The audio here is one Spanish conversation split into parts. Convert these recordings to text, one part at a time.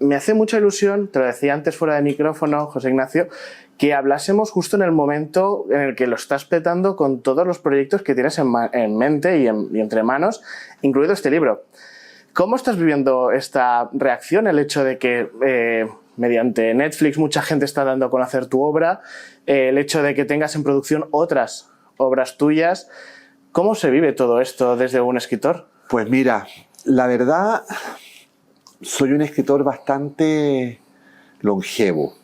me hace mucha ilusión, te lo decía antes fuera de micrófono, José Ignacio, que hablásemos justo en el momento en el que lo estás petando con todos los proyectos que tienes en mente y entre manos, incluido este libro. ¿Cómo estás viviendo esta reacción, el hecho de que mediante Netflix mucha gente está dando a conocer tu obra, el hecho de que tengas en producción otras obras tuyas? ¿Cómo se vive todo esto desde un escritor? Pues mira, la verdad, soy un escritor bastante longevo.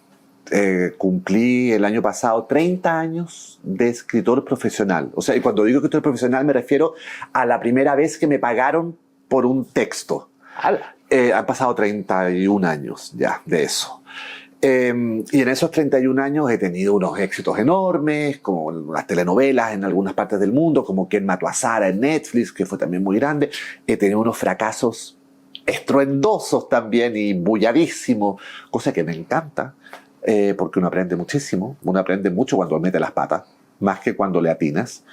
Cumplí el año pasado 30 años de escritor profesional. O sea, y cuando digo escritor profesional me refiero a la primera vez que me pagaron por un texto. Han pasado 31 años ya de eso. Y en esos 31 años he tenido unos éxitos enormes, como las telenovelas en algunas partes del mundo, como ¿Quién mató a Sara? En Netflix, que fue también muy grande. He tenido unos fracasos estruendosos también y bulladísimos, cosa que me encanta, porque uno aprende muchísimo. Uno aprende mucho cuando mete las patas, más que cuando le atinas.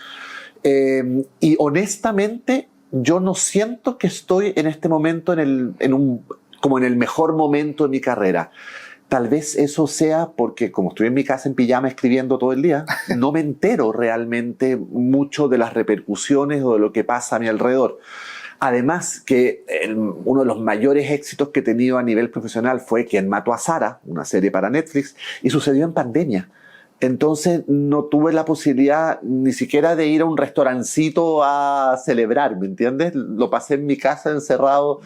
Y honestamente, yo no siento que estoy en este momento como en el mejor momento de mi carrera. Tal vez eso sea porque, como estoy en mi casa en pijama escribiendo todo el día, no me entero realmente mucho de las repercusiones o de lo que pasa a mi alrededor. Además que uno de los mayores éxitos que he tenido a nivel profesional fue Quién mató a Sara, una serie para Netflix, y sucedió en pandemia. Entonces no tuve la posibilidad ni siquiera de ir a un restaurancito a celebrar, ¿me entiendes? Lo pasé en mi casa encerrado,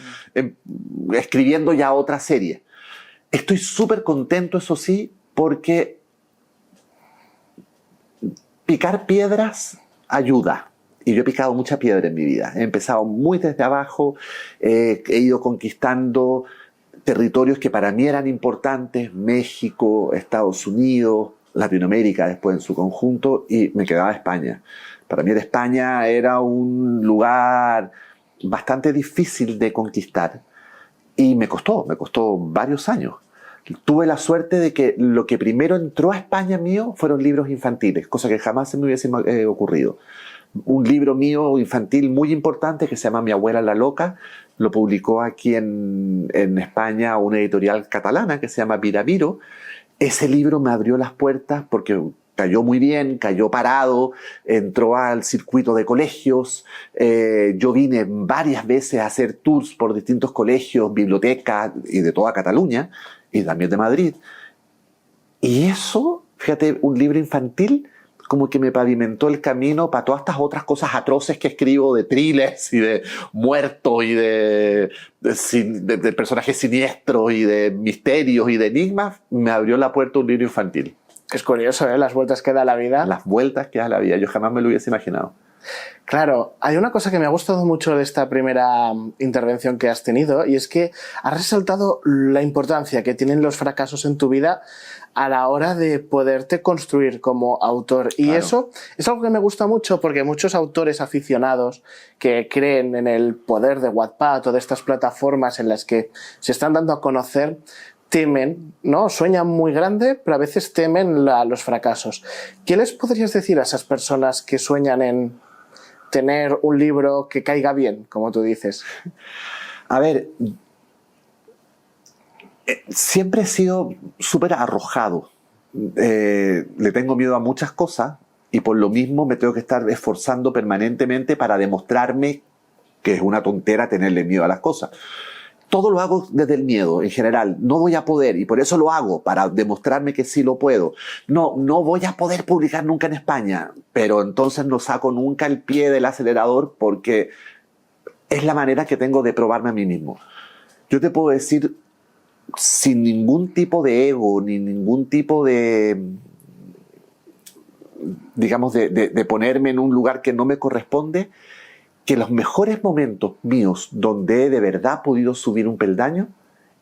escribiendo ya otra serie. Estoy súper contento, eso sí, porque picar piedras ayuda. Y yo he picado mucha piedra en mi vida. He empezado muy desde abajo, he ido conquistando territorios que para mí eran importantes, México, Estados Unidos, Latinoamérica después en su conjunto, y me quedaba España. Para mí España era un lugar bastante difícil de conquistar y me costó varios años. Tuve la suerte de que lo que primero entró a España mío fueron libros infantiles, cosa que jamás se me hubiese ocurrido. Un libro mío infantil muy importante que se llama Mi abuela la loca, lo publicó aquí en España una editorial catalana que se llama Viraviro. Ese libro me abrió las puertas porque cayó muy bien, cayó parado, entró al circuito de colegios. Yo vine varias veces a hacer tours por distintos colegios, bibliotecas y de toda Cataluña y también de Madrid. Y eso, fíjate, un libro infantil como que me pavimentó el camino para todas estas otras cosas atroces que escribo, de thrillers y de muertos y de personajes siniestros y de misterios y de enigmas. Me abrió la puerta un libro infantil. Es curioso, ¿eh? Las vueltas que da la vida. Las vueltas que da la vida. Yo jamás me lo hubiese imaginado. Claro, hay una cosa que me ha gustado mucho de esta primera intervención que has tenido, y es que has resaltado la importancia que tienen los fracasos en tu vida a la hora de poderte construir como autor. Y claro, eso es algo que me gusta mucho porque muchos autores aficionados que creen en el poder de Wattpad o de estas plataformas en las que se están dando a conocer, temen, ¿no? Sueñan muy grande, pero a veces temen los fracasos. ¿Qué les podrías decir a esas personas que sueñan en tener un libro que caiga bien, como tú dices? A ver, siempre he sido súper arrojado. Le tengo miedo a muchas cosas y por lo mismo me tengo que estar esforzando permanentemente para demostrarme que es una tontera tenerle miedo a las cosas. Todo lo hago desde el miedo, en general. No voy a poder, y por eso lo hago, para demostrarme que sí lo puedo. No voy a poder publicar nunca en España, pero entonces no saco nunca el pie del acelerador porque es la manera que tengo de probarme a mí mismo. Yo te puedo decir, sin ningún tipo de ego, ni ningún tipo de, digamos, de ponerme en un lugar que no me corresponde, que los mejores momentos míos donde he de verdad podido subir un peldaño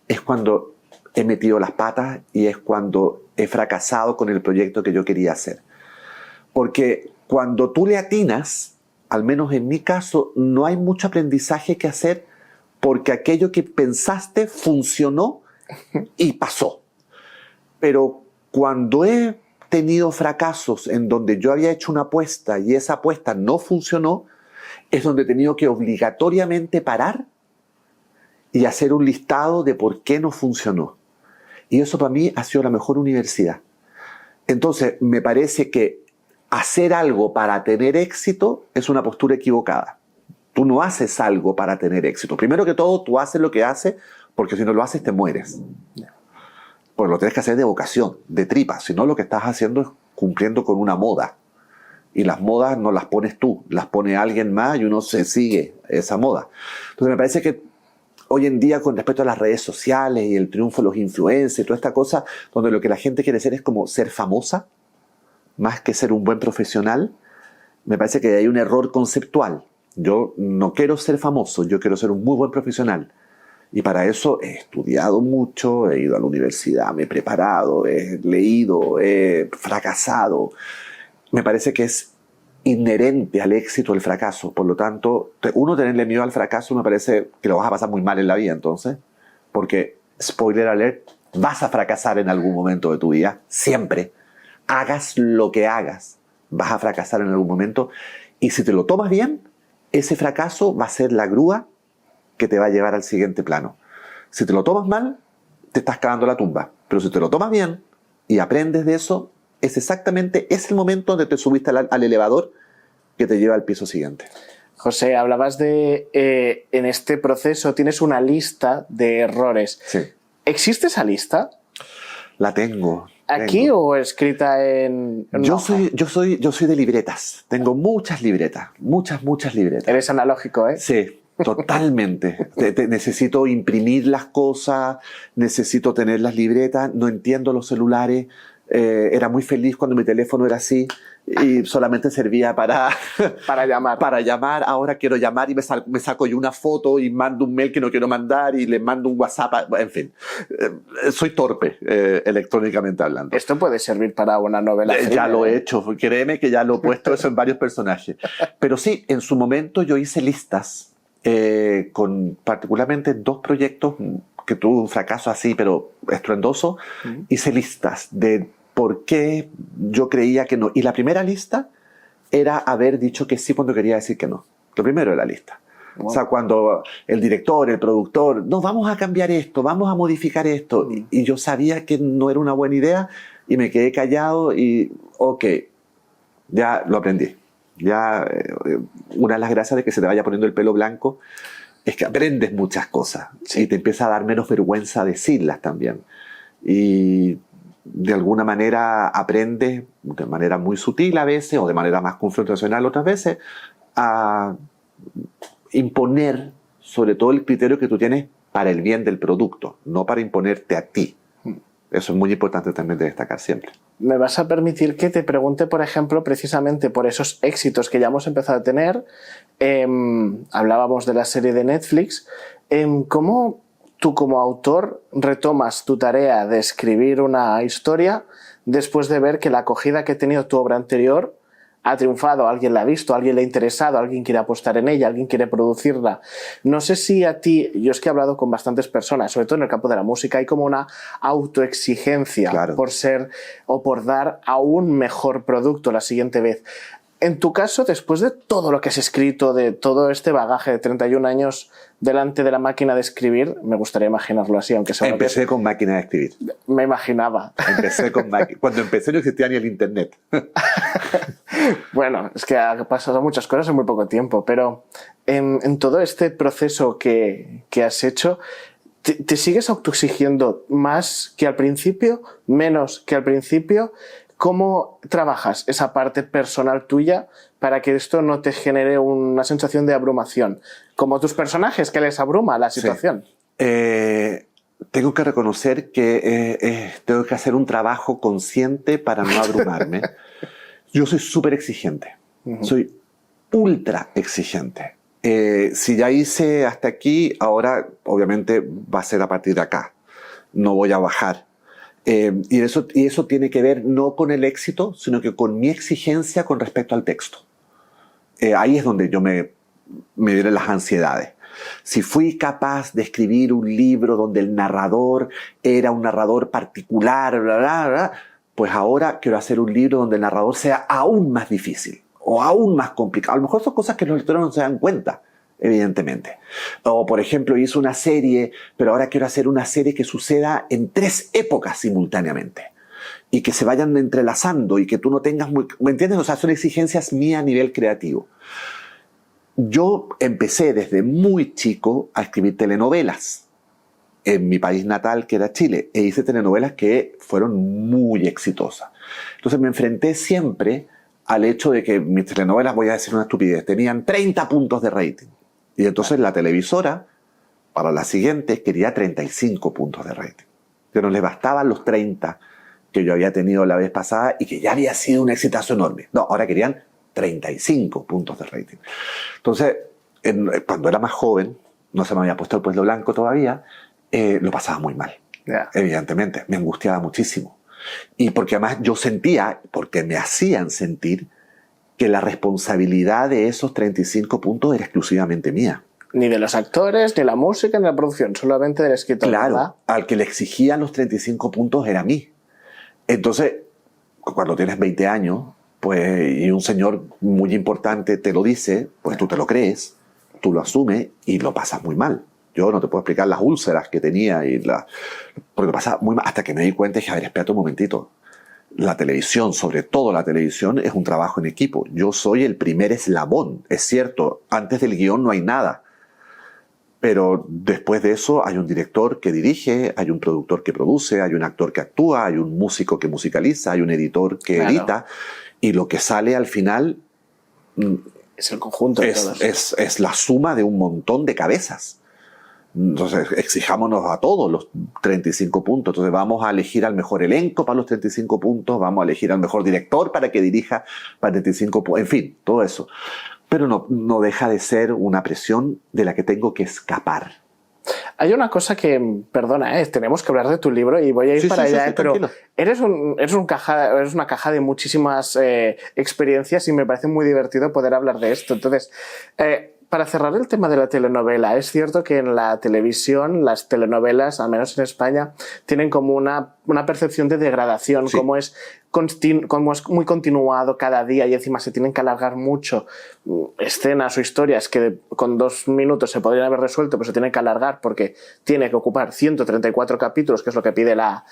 es cuando he metido las patas y es cuando he fracasado con el proyecto que yo quería hacer. Porque cuando tú le atinas, al menos en mi caso, no hay mucho aprendizaje que hacer porque aquello que pensaste funcionó y pasó. Pero cuando he tenido fracasos en donde yo había hecho una apuesta y esa apuesta no funcionó, es donde he tenido que obligatoriamente parar y hacer un listado de por qué no funcionó. Y eso para mí ha sido la mejor universidad. Entonces, me parece que hacer algo para tener éxito es una postura equivocada. Tú no haces algo para tener éxito. Primero que todo, tú haces lo que haces porque si no lo haces te mueres. Pues lo tienes que hacer de vocación, de tripa. Si no, lo que estás haciendo es cumpliendo con una moda. Y las modas no las pones tú, las pone alguien más y uno se sigue esa moda. Entonces me parece que hoy en día, con respecto a las redes sociales y el triunfo de los influencers y toda esta cosa, donde lo que la gente quiere ser es como ser famosa, más que ser un buen profesional, me parece que hay un error conceptual. Yo no quiero ser famoso, yo quiero ser un muy buen profesional. Y para eso he estudiado mucho, he ido a la universidad, me he preparado, he leído, he fracasado. Me parece que es inherente al éxito el fracaso. Por lo tanto, uno tenerle miedo al fracaso me parece que lo vas a pasar muy mal en la vida entonces. Porque, spoiler alert, vas a fracasar en algún momento de tu vida. Siempre. Hagas lo que hagas, vas a fracasar en algún momento. Y si te lo tomas bien, ese fracaso va a ser la grúa que te va a llevar al siguiente plano. Si te lo tomas mal, te estás cavando la tumba. Pero si te lo tomas bien y aprendes de eso, es el momento donde te subiste al elevador que te lleva al piso siguiente. José, hablabas de, en este proceso tienes una lista de errores. Sí. ¿Existe esa lista? La tengo. ¿Aquí o escrita en Yo soy de libretas. Tengo muchas libretas. Muchas libretas. Eres analógico, ¿eh? Sí, totalmente. Necesito imprimir las cosas, necesito tener las libretas, no entiendo los celulares. Era muy feliz cuando mi teléfono era así y solamente servía para llamar. Para llamar. Ahora quiero llamar y me saco yo una foto y mando un mail que no quiero mandar y le mando un WhatsApp. En fin, soy torpe electrónicamente hablando. Esto puede servir para una novela. Ya lo he hecho, créeme que ya lo he puesto eso en varios personajes. Pero sí, en su momento yo hice listas con particularmente 2 proyectos que tuvo un fracaso así, pero estruendoso. Hice listas de por qué yo creía que no. Y la primera lista era haber dicho que sí cuando quería decir que no. Lo primero de la lista. Wow. O sea, cuando el director, el productor, no, vamos a cambiar esto, vamos a modificar esto. Y yo sabía que no era una buena idea y me quedé callado y, ok, ya lo aprendí. Ya, una de las gracias de que se te vaya poniendo el pelo blanco es que aprendes muchas cosas. Sí. Y te empieza a dar menos vergüenza decirlas también. Y de alguna manera aprendes, de manera muy sutil a veces, o de manera más confrontacional otras veces, a imponer sobre todo el criterio que tú tienes para el bien del producto, no para imponerte a ti. Eso es muy importante también de destacar siempre. ¿Me vas a permitir que te pregunte, por ejemplo, precisamente por esos éxitos que ya hemos empezado a tener? Hablábamos de la serie de Netflix. ¿Cómo tú como autor retomas tu tarea de escribir una historia después de ver que la acogida que ha tenido tu obra anterior ha triunfado, alguien la ha visto, alguien le ha interesado, alguien quiere apostar en ella, alguien quiere producirla? No sé si a ti, yo es que he hablado con bastantes personas, sobre todo en el campo de la música, hay como una autoexigencia, claro, por ser o por dar aún mejor producto la siguiente vez. En tu caso, después de todo lo que has escrito, de todo este bagaje de 31 años delante de la máquina de escribir, me gustaría imaginarlo así, aunque sea... Empecé con máquina de escribir. Me imaginaba. Empecé con máquina. Cuando empecé no existía ni el internet. Bueno, es que ha pasado muchas cosas en muy poco tiempo, pero en todo este proceso que has hecho, ¿te sigues autoexigiendo más que al principio, menos que al principio? ¿Cómo trabajas esa parte personal tuya para que esto no te genere una sensación de abrumación? Como tus personajes, que les abruma la situación. Sí. Tengo que reconocer que tengo que hacer un trabajo consciente para no abrumarme. Yo soy súper exigente. Soy ultra exigente. Si ya hice hasta aquí, ahora obviamente va a ser a partir de acá. No voy a bajar. Y eso tiene que ver no con el éxito, sino que con mi exigencia con respecto al texto. Ahí es donde yo me vienen las ansiedades. Si fui capaz de escribir un libro donde el narrador era un narrador particular, bla, bla, bla, pues ahora quiero hacer un libro donde el narrador sea aún más difícil o aún más complicado. A lo mejor son cosas que los lectores no se dan cuenta. evidentemente. O, por ejemplo, hice una serie, pero ahora quiero hacer una serie que suceda en 3 épocas simultáneamente y que se vayan entrelazando y que tú no tengas muy... ¿Me entiendes? O sea, son exigencias mías a nivel creativo. Yo empecé desde muy chico a escribir telenovelas en mi país natal, que era Chile, e hice telenovelas que fueron muy exitosas. Entonces me enfrenté siempre al hecho de que mis telenovelas, voy a decir una estupidez, tenían 30 puntos de rating. Y entonces la televisora, para la siguiente, quería 35 puntos de rating. Que no les bastaban los 30 que yo había tenido la vez pasada y que ya había sido un exitazo enorme. No, ahora querían 35 puntos de rating. Entonces, cuando era más joven, no se me había puesto el puesto blanco todavía, lo pasaba muy mal. Yeah. Evidentemente, me angustiaba muchísimo. Y porque además yo sentía, porque me hacían sentir, que la responsabilidad de esos 35 puntos era exclusivamente mía. Ni de los actores, ni la música, ni la producción, solamente del escritor. Claro, ¿verdad? al que le exigían los 35 puntos era a mí. Entonces, cuando tienes 20 años, pues, y un señor muy importante te lo dice, pues tú te lo crees, tú lo asumes y lo pasas muy mal. Yo no te puedo explicar las úlceras que tenía porque lo pasaba muy mal, hasta que me di cuenta y dije, a ver, espérate un momentito. La televisión, sobre todo la televisión, es un trabajo en equipo. Yo soy el primer eslabón, es cierto, antes del guión no hay nada. Pero después de eso hay un director que dirige, hay un productor que produce, hay un actor que actúa, hay un músico que musicaliza, hay un editor que edita, y lo que sale al final es el conjunto de todos. Es la suma de un montón de cabezas. Entonces, exijámonos a todos los 35 puntos. Entonces, vamos a elegir al mejor elenco para los 35 puntos, vamos a elegir al mejor director para que dirija para 35 puntos, en fin, todo eso. Pero no deja de ser una presión de la que tengo que escapar. Hay una cosa que, perdona, tenemos que hablar de tu libro y voy a ir para allá, pero eres una caja de muchísimas experiencias y me parece muy divertido poder hablar de esto. Entonces, para cerrar el tema de la telenovela, es cierto que en la televisión las telenovelas, al menos en España, tienen como una percepción de degradación, sí. como es muy continuado cada día y encima se tienen que alargar mucho escenas o historias que con 2 minutos se podrían haber resuelto, pero se tienen que alargar porque tiene que ocupar 134 capítulos, que es lo que pide la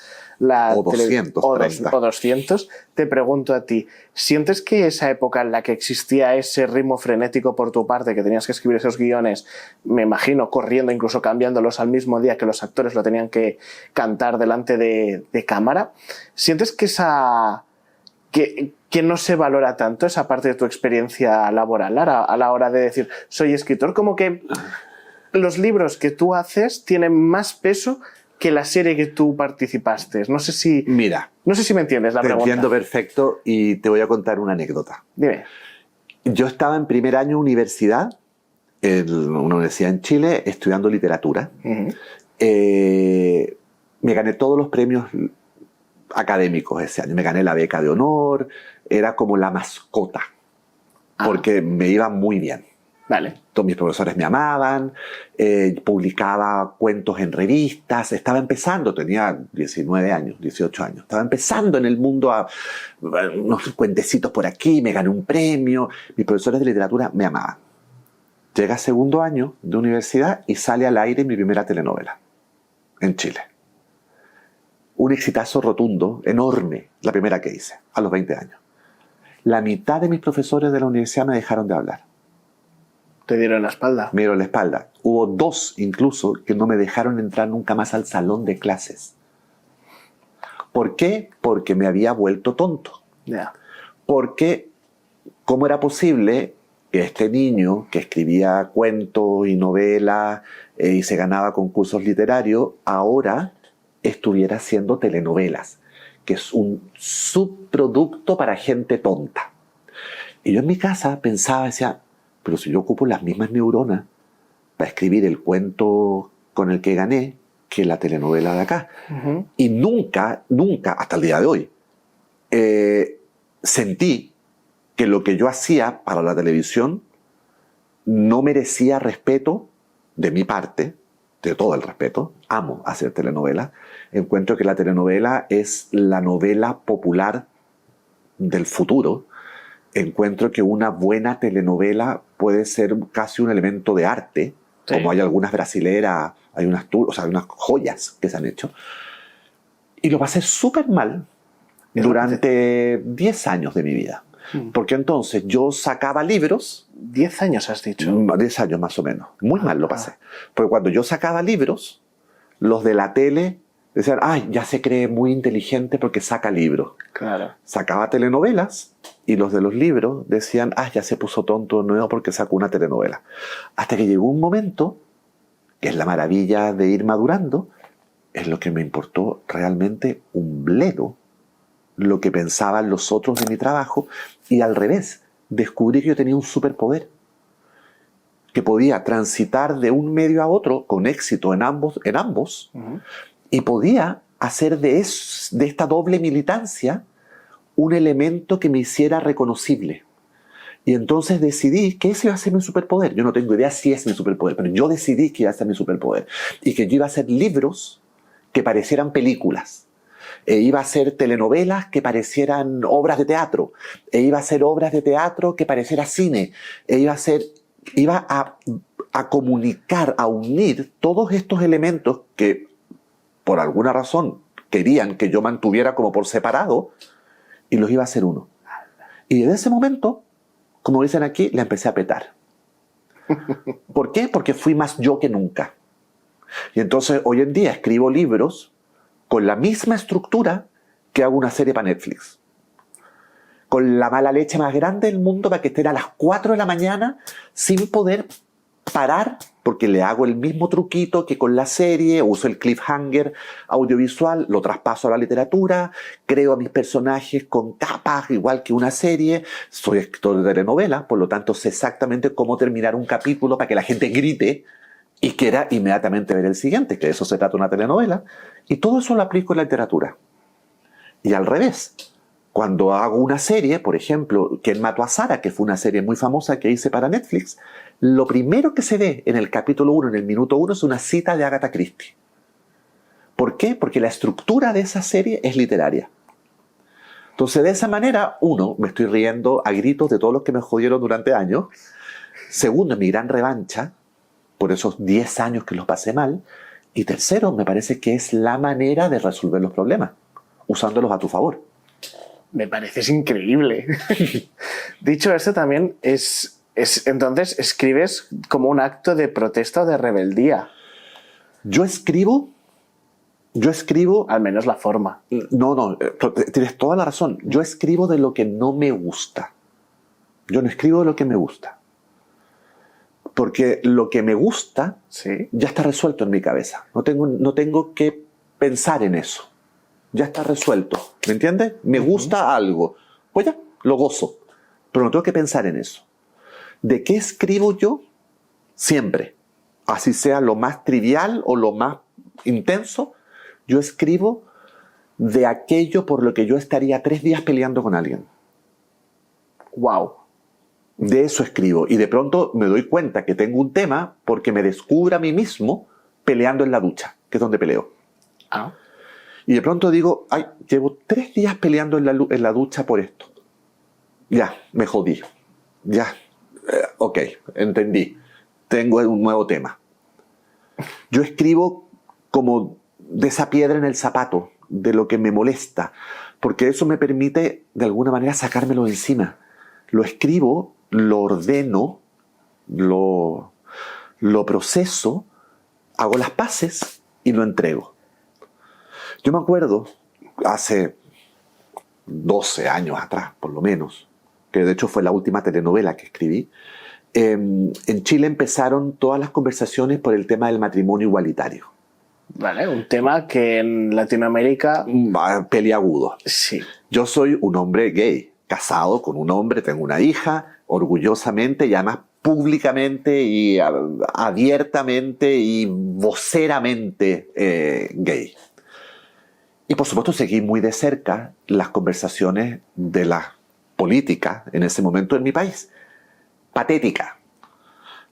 o 230. o 200. Te pregunto a ti, ¿sientes que esa época en la que existía ese ritmo frenético por tu parte, que tenías que escribir esos guiones, me imagino corriendo, incluso cambiándolos al mismo día que los actores lo tenían que cantar delante de cámara, sientes que que no se valora tanto esa parte de tu experiencia laboral a la hora de decir soy escritor? Como que los libros que tú haces tienen más peso que la serie que tú participaste. No sé si me entiendes la pregunta. Te entiendo perfecto y te voy a contar una anécdota. Dime. Yo estaba en primer año de universidad, en una universidad en Chile, estudiando literatura. Uh-huh. Me gané todos los premios académicos ese año. Me gané la beca de honor, era como la mascota, porque me iba muy bien. Vale. Todos mis profesores me amaban, publicaba cuentos en revistas, estaba empezando, tenía 19 años, 18 años, estaba empezando en el mundo a unos cuentecitos por aquí, me gané un premio, mis profesores de literatura me amaban. Llega segundo año de universidad y sale al aire mi primera telenovela en Chile. Un exitazo rotundo, enorme, la primera que hice, a los 20 años. La mitad de mis profesores de la universidad me dejaron de hablar. Te dieron la espalda. Me dieron la espalda. Hubo 2 incluso que no me dejaron entrar nunca más al salón de clases. ¿Por qué? Porque me había vuelto tonto. Yeah. Porque, ¿cómo era posible que este niño que escribía cuentos y novelas y se ganaba concursos literarios, ahora estuviera haciendo telenovelas, que es un subproducto para gente tonta? Y yo en mi casa pensaba, decía, pero si yo ocupo las mismas neuronas para escribir el cuento con el que gané que la telenovela de acá. Uh-huh. Y nunca, hasta el día de hoy, sentí que lo que yo hacía para la televisión no merecía respeto de mi parte, de todo el respeto. Amo hacer telenovelas. Encuentro que la telenovela es la novela popular del futuro encuentro que una buena telenovela puede ser casi un elemento de arte, Sí. como hay algunas brasileras, hay unas joyas que se han hecho. Y lo pasé súper mal durante 10 años de mi vida. Porque entonces yo sacaba libros. 10 años has dicho. 10 años más o menos. Muy mal lo pasé. Porque cuando yo sacaba libros, los de la tele decían, ay, ya se cree muy inteligente porque saca libros. Claro. Sacaba telenovelas y los de los libros decían, ah, ya se puso tonto de nuevo porque sacó una telenovela. Hasta que llegó un momento, que es la maravilla de ir madurando, es lo que me importó realmente un bledo lo que pensaban los otros de mi trabajo, y al revés, descubrí que yo tenía un superpoder, que podía transitar de un medio a otro con éxito en ambos, y podía hacer de esta doble militancia un elemento que me hiciera reconocible. Y entonces decidí que ese iba a ser mi superpoder. Yo no tengo idea si es mi superpoder, pero yo decidí que iba a ser mi superpoder. Y que yo iba a hacer libros que parecieran películas. Iba a hacer telenovelas que parecieran obras de teatro. Iba a hacer obras de teatro que pareciera cine. Iba a comunicar, a unir todos estos elementos que por alguna razón querían que yo mantuviera como por separado, y los iba a hacer uno. Y desde ese momento, como dicen aquí, la empecé a petar. ¿Por qué? Porque fui más yo que nunca. Y entonces hoy en día escribo libros con la misma estructura que hago una serie para Netflix. Con la mala leche más grande del mundo para que estén a las 4 de la mañana sin poder parar, porque le hago el mismo truquito que con la serie, uso el cliffhanger audiovisual, lo traspaso a la literatura, creo a mis personajes con capas, igual que una serie. Soy escritor de telenovela, por lo tanto sé exactamente cómo terminar un capítulo para que la gente grite y quiera inmediatamente ver el siguiente, que de eso se trata una telenovela. Y todo eso lo aplico en la literatura. Y al revés, cuando hago una serie, por ejemplo, ¿Quién mató a Sara?, que fue una serie muy famosa que hice para Netflix, lo primero que se ve en el capítulo 1, en el minuto 1, es una cita de Agatha Christie. ¿Por qué? Porque la estructura de esa serie es literaria. Entonces, de esa manera, uno, me estoy riendo a gritos de todos los que me jodieron durante años. Segundo, mi gran revancha por esos 10 años que los pasé mal. Y tercero, me parece que es la manera de resolver los problemas, usándolos a tu favor. Me pareces increíble. Dicho esto, también entonces escribes como un acto de protesta o de rebeldía. Yo escribo... Al menos la forma. No, tienes toda la razón. Yo escribo de lo que no me gusta. Yo no escribo de lo que me gusta. Porque lo que me gusta ya está resuelto en mi cabeza. No tengo que pensar en eso. Ya está resuelto. ¿Me entiendes? Me gusta algo. Pues ya, lo gozo. Pero no tengo que pensar en eso. ¿De qué escribo yo? Siempre. Así sea lo más trivial o lo más intenso, yo escribo de aquello por lo que yo estaría 3 días peleando con alguien. ¡Wow! De eso escribo. Y de pronto me doy cuenta que tengo un tema porque me descubro a mí mismo peleando en la ducha, que es donde peleo. Ah. Y de pronto digo, ay, llevo 3 días peleando en la ducha por esto. Ya, me jodí. Ya, ok, entendí. Tengo un nuevo tema. Yo escribo como de esa piedra en el zapato, de lo que me molesta, porque eso me permite de alguna manera sacármelo de encima. Lo escribo, lo ordeno, lo proceso, hago las paces y lo entrego. Yo me acuerdo, hace 12 años atrás, por lo menos, que de hecho fue la última telenovela que escribí, en Chile empezaron todas las conversaciones por el tema del matrimonio igualitario. Vale, un tema que en Latinoamérica... Peliagudo. Sí. Yo soy un hombre gay, casado con un hombre, tengo una hija, orgullosamente y además públicamente y abiertamente y voceramente gay. Y por supuesto seguí muy de cerca las conversaciones de la política en ese momento en mi país. Patética.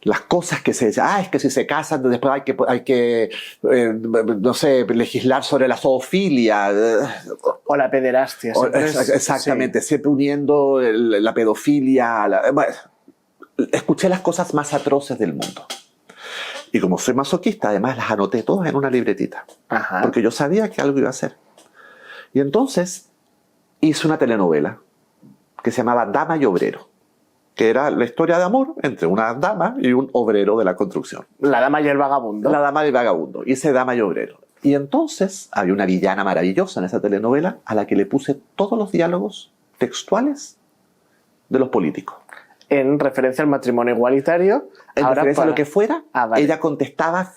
las cosas que se decían, es que si se casan después hay que no sé, legislar sobre la zoofilia. O la pederastia. Exactamente, siempre uniendo la pedofilia. Bueno, escuché las cosas más atroces del mundo. Y como soy masoquista, además las anoté todas en una libretita. Ajá. Porque yo sabía que algo iba a hacer. Y entonces hice una telenovela que se llamaba Dama y Obrero, que era la historia de amor entre una dama y un obrero de la construcción. La dama y el vagabundo. La dama y el vagabundo. Hice Dama y Obrero. Y entonces había una villana maravillosa en esa telenovela a la que le puse todos los diálogos textuales de los políticos. En referencia al matrimonio igualitario. En referencia a lo que fuera, vale. Ella contestaba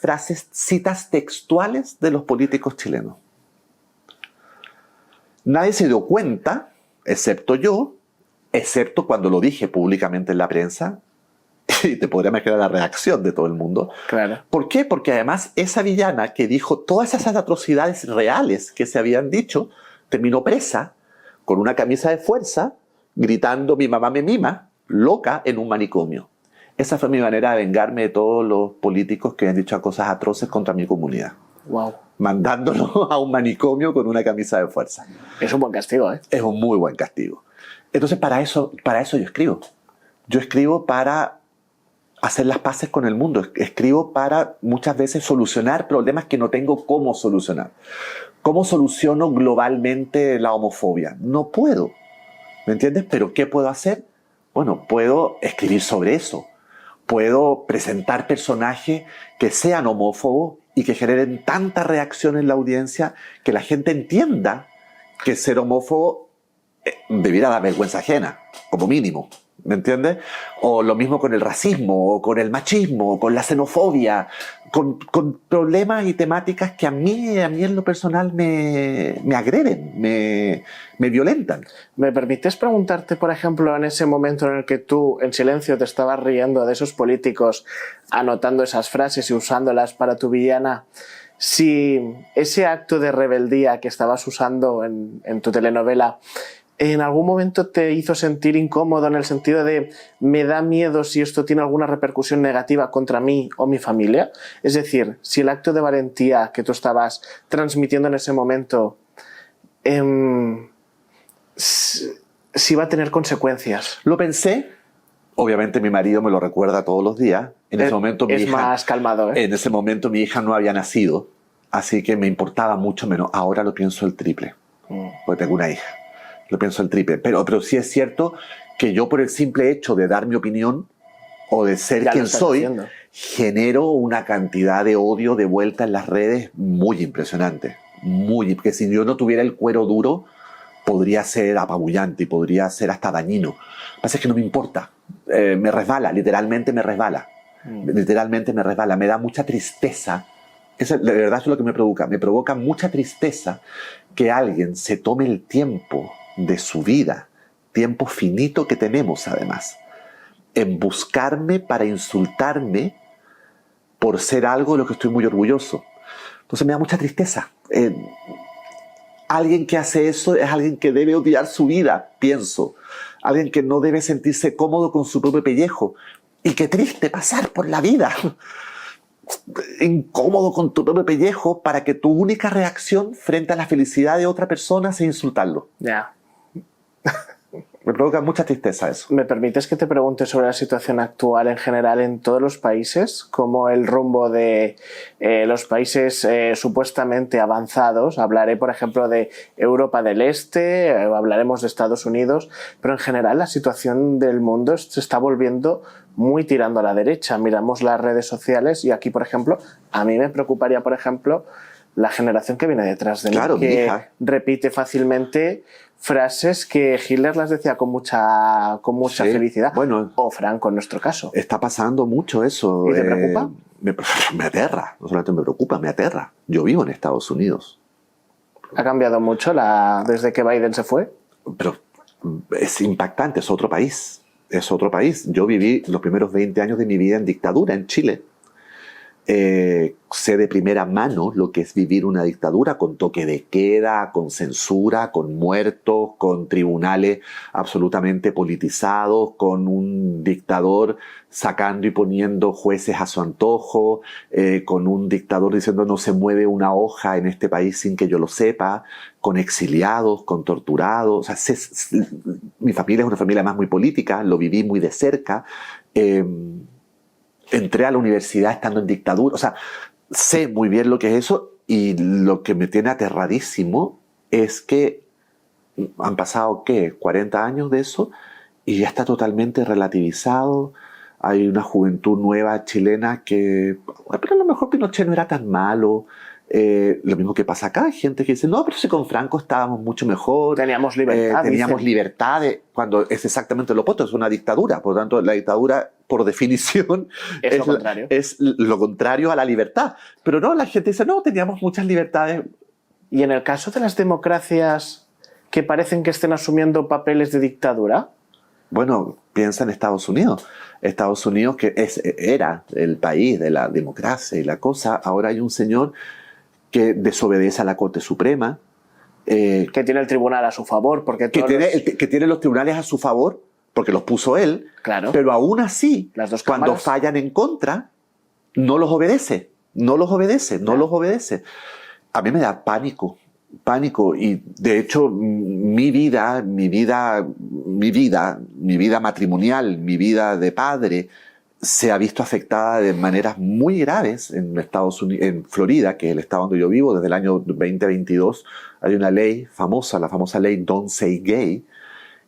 citas textuales de los políticos chilenos. Nadie se dio cuenta, excepto yo, excepto cuando lo dije públicamente en la prensa, y te podría imaginar la reacción de todo el mundo. Claro. ¿Por qué? Porque además esa villana que dijo todas esas atrocidades reales que se habían dicho, terminó presa con una camisa de fuerza, gritando "mi mamá me mima", loca en un manicomio. Esa fue mi manera de vengarme de todos los políticos que habían dicho cosas atroces contra mi comunidad. Wow. Mandándolo a un manicomio con una camisa de fuerza. Es un buen castigo, ¿eh? Es un muy buen castigo. Entonces, para eso yo escribo. Yo escribo para hacer las paces con el mundo. Escribo para muchas veces solucionar problemas que no tengo cómo solucionar. ¿Cómo soluciono globalmente la homofobia? No puedo. ¿Me entiendes? Pero ¿qué puedo hacer? Bueno, puedo escribir sobre eso. Puedo presentar personajes que sean homófobos y que generen tanta reacción en la audiencia que la gente entienda que ser homófobo debiera dar vergüenza ajena, como mínimo. ¿Me entiendes? O lo mismo con el racismo, o con el machismo, o con la xenofobia, con problemas y temáticas que a mí en lo personal me agreden, me violentan. ¿Me permites preguntarte, por ejemplo, en ese momento en el que tú, en silencio, te estabas riendo de esos políticos, anotando esas frases y usándolas para tu villana, si ese acto de rebeldía que estabas usando en tu telenovela en algún momento te hizo sentir incómodo en el sentido de me da miedo si esto tiene alguna repercusión negativa contra mí o mi familia? Es decir, si el acto de valentía que tú estabas transmitiendo en ese momento si va a tener consecuencias. Lo pensé. Obviamente mi marido me lo recuerda todos los días. En ese momento mi hija, más calmado, ¿eh? En ese momento mi hija no había nacido, así que me importaba mucho menos. Ahora lo pienso el triple, porque tengo una hija. Lo pienso el triple. Pero sí es cierto que yo, por el simple hecho de dar mi opinión o de ser quien soy, genero una cantidad de odio de vuelta en las redes muy impresionante. Porque si yo no tuviera el cuero duro, podría ser apabullante y podría ser hasta dañino. Lo que pasa es que no me importa. Me resbala, literalmente me resbala. Literalmente me resbala. Me da mucha tristeza. De verdad, eso es lo que me provoca. Me provoca mucha tristeza que alguien se tome el tiempo de su vida, tiempo finito que tenemos además, en buscarme para insultarme por ser algo de lo que estoy muy orgulloso. Entonces me da mucha tristeza. Alguien que hace eso es alguien que debe odiar su vida, pienso. Alguien que no debe sentirse cómodo con su propio pellejo. Y qué triste pasar por la vida incómodo con tu propio pellejo para que tu única reacción frente a la felicidad de otra persona sea insultarlo. Ya. Me provoca mucha tristeza eso. ¿Me permites que te pregunte sobre la situación actual en general en todos los países? Como el rumbo de los países supuestamente avanzados. Hablaré, por ejemplo, de Europa del Este, hablaremos de Estados Unidos, pero en general la situación del mundo se está volviendo muy tirando a la derecha. Miramos las redes sociales y aquí, por ejemplo, a mí me preocuparía, por ejemplo, la generación que viene detrás de mí, claro, que repite fácilmente frases que Hitler las decía con mucha sí, felicidad. Bueno, o Franco en nuestro caso. Está pasando mucho eso. ¿Y te preocupa? Me aterra. No solamente me preocupa, me aterra. Yo vivo en Estados Unidos. ¿Ha cambiado mucho desde que Biden se fue? Pero es impactante, es otro país. Es otro país. Yo viví los primeros 20 años de mi vida en dictadura en Chile. sé de primera mano lo que es vivir una dictadura con toque de queda, con censura, con muertos, con tribunales absolutamente politizados, con un dictador sacando y poniendo jueces a su antojo, con un dictador diciendo no se mueve una hoja en este país sin que yo lo sepa, con exiliados, con torturados. O sea, mi familia es una familia más muy política, lo viví muy de cerca. Entré a la universidad estando en dictadura, o sea, sé muy bien lo que es eso, y lo que me tiene aterradísimo es que han pasado, ¿qué?, 40 años de eso y ya está totalmente relativizado. Hay una juventud nueva chilena que, pero a lo mejor Pinochet no era tan malo. Lo mismo que pasa acá, hay gente que dice, no, pero si con Franco estábamos mucho mejor. Teníamos libertad. Teníamos libertades, cuando es exactamente lo opuesto, es una dictadura. Por lo tanto, la dictadura, por definición, es lo contrario a la libertad. Pero no, la gente dice, no, teníamos muchas libertades. Y en el caso de las democracias que parecen que estén asumiendo papeles de dictadura. Bueno, piensa en Estados Unidos. Estados Unidos, que era el país de la democracia y la cosa, ahora hay un señor que desobedece a la Corte Suprema. Que tiene el tribunal a su favor. Porque que tiene los tribunales a su favor, porque los puso él. Claro. Pero aún así, las dos cuando cámaras fallan en contra, no los obedece. No los obedece. A mí me da pánico. Y de hecho, mi vida matrimonial, mi vida de padre, se ha visto afectada de maneras muy graves en Estados Unidos, en Florida, que es el estado donde yo vivo. Desde el año 2022 hay una ley famosa, la famosa ley Don't Say Gay,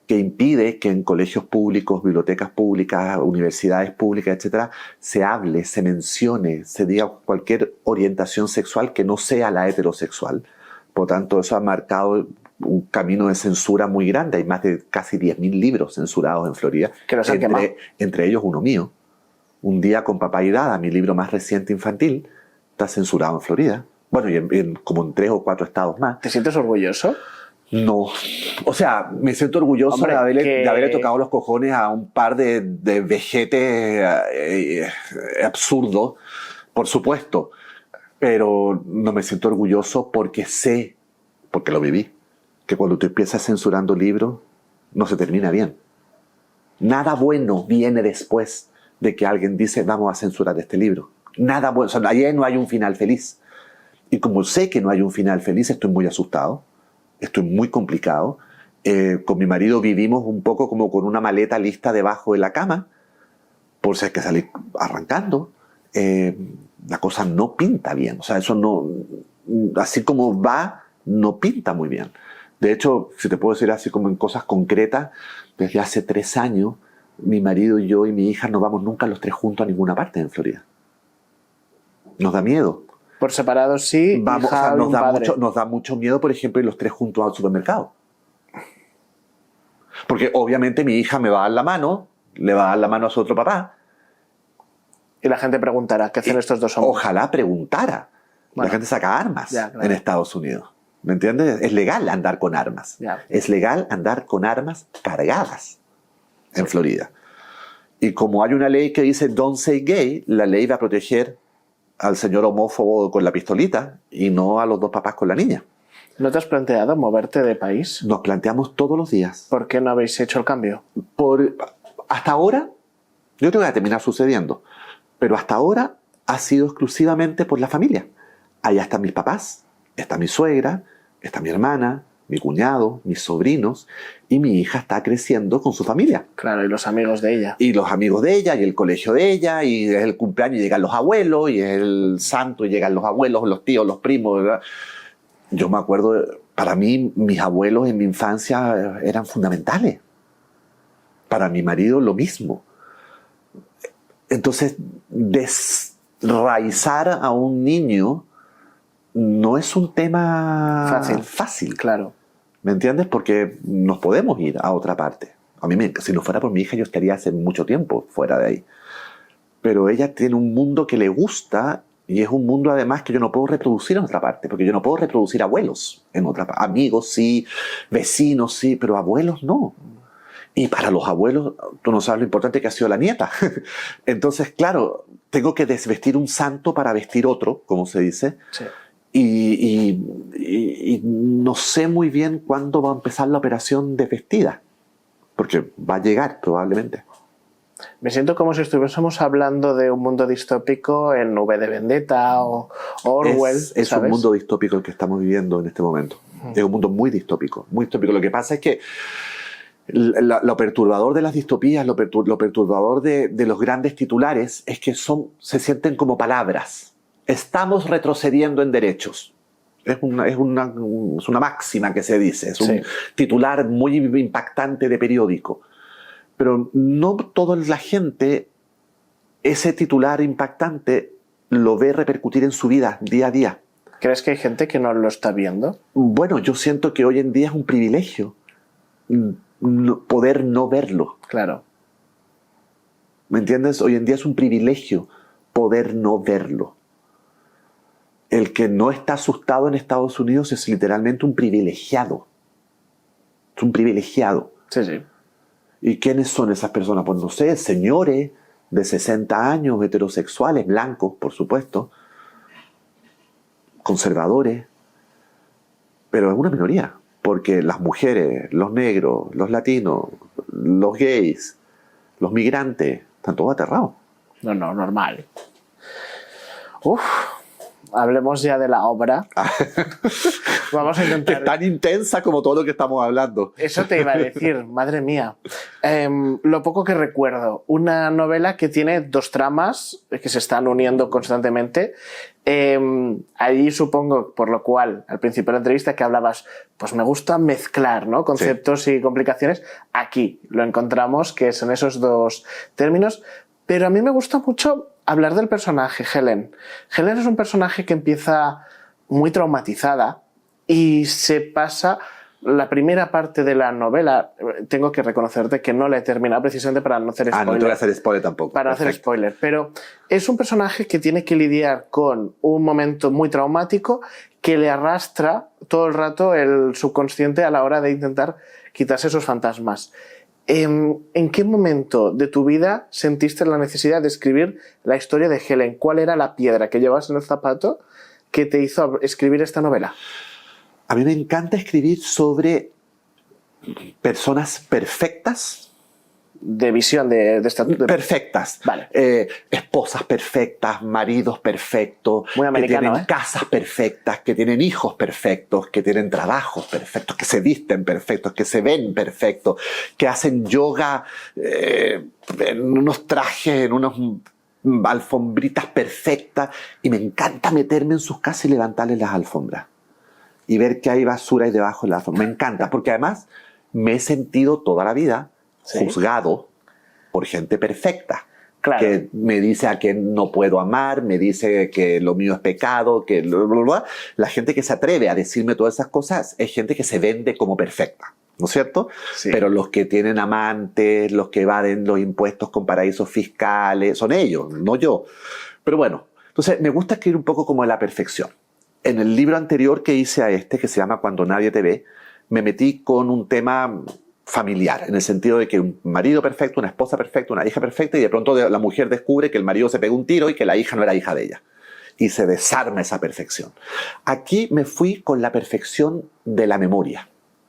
que impide que en colegios públicos, bibliotecas públicas, universidades públicas, etcétera, se hable, se mencione, se diga cualquier orientación sexual que no sea la heterosexual. Por tanto, eso ha marcado un camino de censura muy grande. Hay más de casi 10.000 libros censurados en Florida, que los han quemado. Entre ellos uno mío. Un día con papá y dada, mi libro más reciente infantil, está censurado en Florida. Bueno, y como en 3 o 4 estados más. ¿Te sientes orgulloso? No. O sea, me siento orgulloso, hombre, de haberle tocado los cojones a un par de vejetes absurdos, por supuesto. Pero no me siento orgulloso porque sé, porque lo viví, que cuando tú empiezas censurando libros, no se termina bien. Nada bueno viene después de que alguien dice, vamos a censurar este libro. Nada bueno. O sea, ahí no hay un final feliz. Y como sé que no hay un final feliz, estoy muy asustado, estoy muy complicado. Con mi marido vivimos un poco como con una maleta lista debajo de la cama, por si hay que salir arrancando. La cosa no pinta bien. O sea, eso no, así como va, no pinta muy bien. De hecho, si te puedo decir así como en cosas concretas, desde hace 3 años, mi marido y yo y mi hija no vamos nunca los 3 juntos a ninguna parte en Florida. Nos da miedo. Por separado sí, vamos, hija, o sea, nos da mucho miedo, por ejemplo, ir los 3 juntos al supermercado. Porque obviamente mi hija me va a dar la mano, le va a dar la mano a su otro papá. Y la gente preguntará, ¿qué hacen estos dos hombres? Ojalá preguntara. Bueno, la gente saca armas en Estados Unidos. ¿Me entiendes? Es legal andar con armas. Es legal andar con armas cargadas en Florida. Y como hay una ley que dice Don't Say Gay, la ley va a proteger al señor homófobo con la pistolita y no a los 2 papás con la niña. ¿No te has planteado moverte de país? Nos planteamos todos los días. ¿Por qué no habéis hecho el cambio? Hasta ahora, yo creo que va a terminar sucediendo, pero hasta ahora ha sido exclusivamente por la familia. Allá están mis papás, está mi suegra, está mi hermana, mi cuñado, mis sobrinos, y mi hija está creciendo con su familia. Claro, y los amigos de ella. Y los amigos de ella, y el colegio de ella, y es el cumpleaños y llegan los abuelos, y es el santo y llegan los abuelos, los tíos, los primos, ¿verdad? Yo me acuerdo, para mí, mis abuelos en mi infancia eran fundamentales. Para mi marido, lo mismo. Entonces, desraizar a un niño no es un tema fácil. Claro. ¿Me entiendes? Porque nos podemos ir a otra parte. A mí, si no fuera por mi hija, yo estaría hace mucho tiempo fuera de ahí. Pero ella tiene un mundo que le gusta y es un mundo además que yo no puedo reproducir en otra parte, porque yo no puedo reproducir abuelos en otra parte. Amigos sí, vecinos sí, pero abuelos no. Y para los abuelos, tú no sabes lo importante que ha sido la nieta. Entonces, claro, tengo que desvestir un santo para vestir otro, como se dice. Sí. Y no sé muy bien cuándo va a empezar la operación desvestida, porque va a llegar probablemente. Me siento como si estuviésemos hablando de un mundo distópico en V de Vendetta o Orwell. Es ¿sabes? un mundo distópico el que estamos viviendo en este momento. Es un mundo muy distópico, muy distópico. Lo que pasa es que lo perturbador de las distopías, lo perturbador de los grandes titulares es que se sienten como palabras. Estamos retrocediendo en derechos. Es una máxima que se dice, es un titular muy impactante de periódico. Pero no toda la gente, ese titular impactante, lo ve repercutir en su vida día a día. ¿Crees que hay gente que no lo está viendo? Bueno, yo siento que hoy en día es un privilegio poder no verlo. Claro. ¿Me entiendes? Hoy en día es un privilegio poder no verlo. El que no está asustado en Estados Unidos es literalmente un privilegiado. Es un privilegiado. Sí, sí. ¿Y quiénes son esas personas? Pues no sé, señores de 60 años, heterosexuales, blancos, por supuesto, conservadores, pero es una minoría, porque las mujeres, los negros, los latinos, los gays, los migrantes, están todos aterrados. No, normal. Uf, hablemos ya de la obra. Vamos a intentar... Es tan intensa como todo lo que estamos hablando. Eso te iba a decir, madre mía. Lo poco que recuerdo, una novela que tiene dos tramas que se están uniendo constantemente. Allí supongo, por lo cual, al principio de la entrevista que hablabas, pues me gusta mezclar, ¿no? Conceptos y complicaciones. Aquí lo encontramos, que son esos dos términos. Pero a mí me gusta mucho hablar del personaje, Helen. Helen es un personaje que empieza muy traumatizada y se pasa la primera parte de la novela. Tengo que reconocerte que no la he terminado precisamente para no hacer spoiler. No te voy a hacer spoiler tampoco. Para no hacer spoiler. Pero es un personaje que tiene que lidiar con un momento muy traumático que le arrastra todo el rato el subconsciente a la hora de intentar quitarse esos fantasmas. ¿En qué momento de tu vida sentiste la necesidad de escribir la historia de Helen? ¿Cuál era la piedra que llevabas en el zapato que te hizo escribir esta novela? A mí me encanta escribir sobre personas perfectas. De visión, de estatuto. Perfectas. Vale. Esposas perfectas, maridos perfectos, muy americano, que tienen casas perfectas, que tienen hijos perfectos, que tienen trabajos perfectos, que se visten perfectos, que se ven perfectos, que hacen yoga en unos trajes, en unas alfombritas perfectas. Y me encanta meterme en sus casas y levantarles las alfombras y ver que hay basura ahí debajo de la alfombra. Me encanta, porque además me he sentido toda la vida juzgado por gente perfecta. Claro. Que me dice a quién no puedo amar, me dice que lo mío es pecado, que bla, bla, bla. La gente que se atreve a decirme todas esas cosas es gente que se vende como perfecta, ¿no es cierto? Sí. Pero los que tienen amantes, los que evaden los impuestos con paraísos fiscales, son ellos, no yo. Pero bueno, entonces me gusta escribir un poco como de la perfección. En el libro anterior que hice a este, que se llama Cuando nadie te ve, me metí con un tema familiar, en el sentido de que un marido perfecto, una esposa perfecta, una hija perfecta, y de pronto la mujer descubre que el marido se pegó un tiro y que la hija no era hija de ella. Y se desarma esa perfección. Aquí me fui con la perfección de la memoria,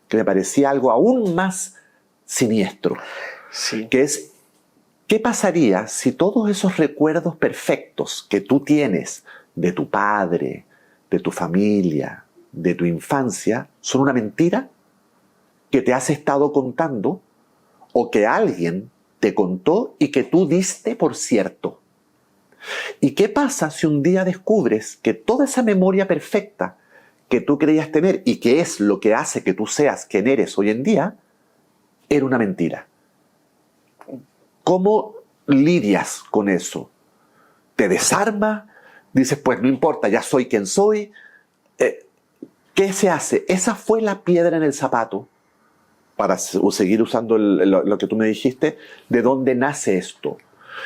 que me parecía algo aún más siniestro. Sí. Que es, ¿qué pasaría si todos esos recuerdos perfectos que tú tienes de tu padre, de tu familia, de tu infancia, son una mentira que te has estado contando o que alguien te contó y que tú diste por cierto? ¿Y qué pasa si un día descubres que toda esa memoria perfecta que tú creías tener y que es lo que hace que tú seas quien eres hoy en día, era una mentira? ¿Cómo lidias con eso? ¿Te desarma? Dices, pues no importa, ya soy quien soy. ¿Qué se hace? Esa fue la piedra en el zapato, para seguir usando lo que tú me dijiste, ¿de dónde nace esto?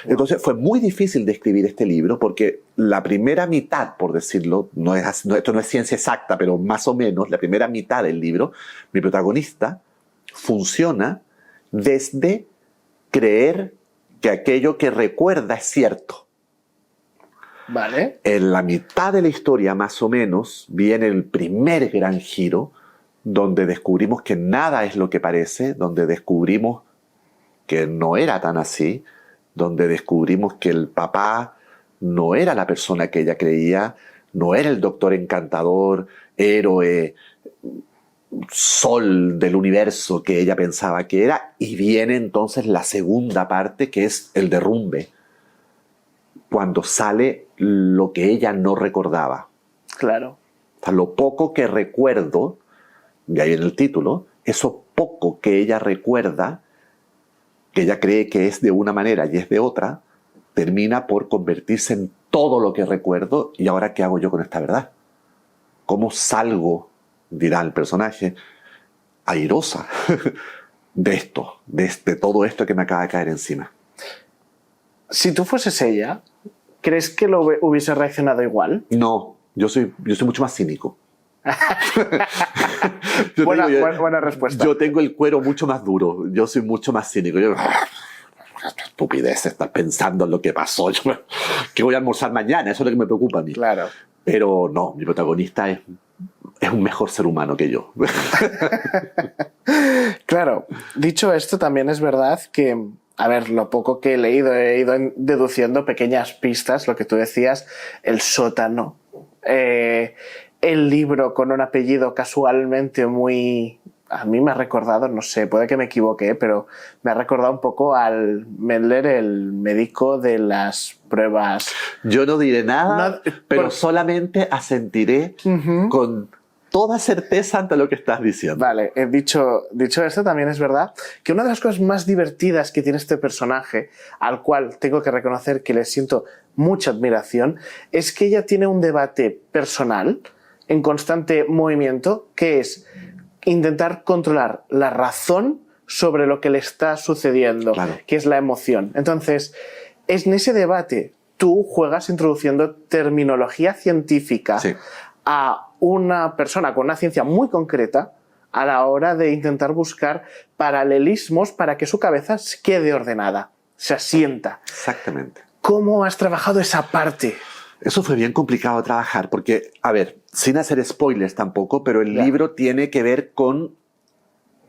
Entonces fue muy difícil de escribir este libro porque la primera mitad, por decirlo, esto no es ciencia exacta, pero más o menos, la primera mitad del libro, mi protagonista funciona desde creer que aquello que recuerda es cierto. Vale. En la mitad de la historia, más o menos, viene el primer gran giro, donde descubrimos que nada es lo que parece, donde descubrimos que no era tan así, donde descubrimos que el papá no era la persona que ella creía, no era el doctor encantador, héroe, sol del universo que ella pensaba que era, y viene entonces la segunda parte, que es el derrumbe, cuando sale lo que ella no recordaba. Claro. O sea, lo poco que recuerdo, de ahí en el título, eso poco que ella recuerda, que ella cree que es de una manera y es de otra, termina por convertirse en todo lo que recuerdo. ¿Y ahora qué hago yo con esta verdad? ¿Cómo salgo, dirá el personaje, airosa de esto, de todo esto que me acaba de caer encima? Si tú fueses ella, ¿crees que lo hubiese reaccionado igual? No, yo soy mucho más cínico. Buena respuesta. Yo tengo el cuero mucho más duro. Yo soy mucho más cínico. Estupidez, estar pensando en lo que pasó. ¿Qué voy a almorzar mañana? Eso es lo que me preocupa a mí. Claro. Pero no, mi protagonista es un mejor ser humano que yo. Claro. Dicho esto, también es verdad que, a ver, lo poco que he ido deduciendo pequeñas pistas, lo que tú decías, el sótano, el libro con un apellido casualmente muy... A mí me ha recordado, no sé, puede que me equivoque, pero me ha recordado un poco al Mendler, el médico de las pruebas. Yo no diré nada, pero solamente asentiré con toda certeza ante lo que estás diciendo. Vale, dicho esto, también es verdad que una de las cosas más divertidas que tiene este personaje, al cual tengo que reconocer que le siento mucha admiración, es que ella tiene un debate personal en constante movimiento, que es intentar controlar la razón sobre lo que le está sucediendo, claro, que es la emoción. Entonces, en ese debate tú juegas introduciendo terminología científica, sí, a una persona con una ciencia muy concreta a la hora de intentar buscar paralelismos para que su cabeza quede ordenada, se asienta. Exactamente. ¿Cómo has trabajado esa parte? Eso fue bien complicado de trabajar porque, a ver, sin hacer spoilers tampoco, pero el libro tiene que ver con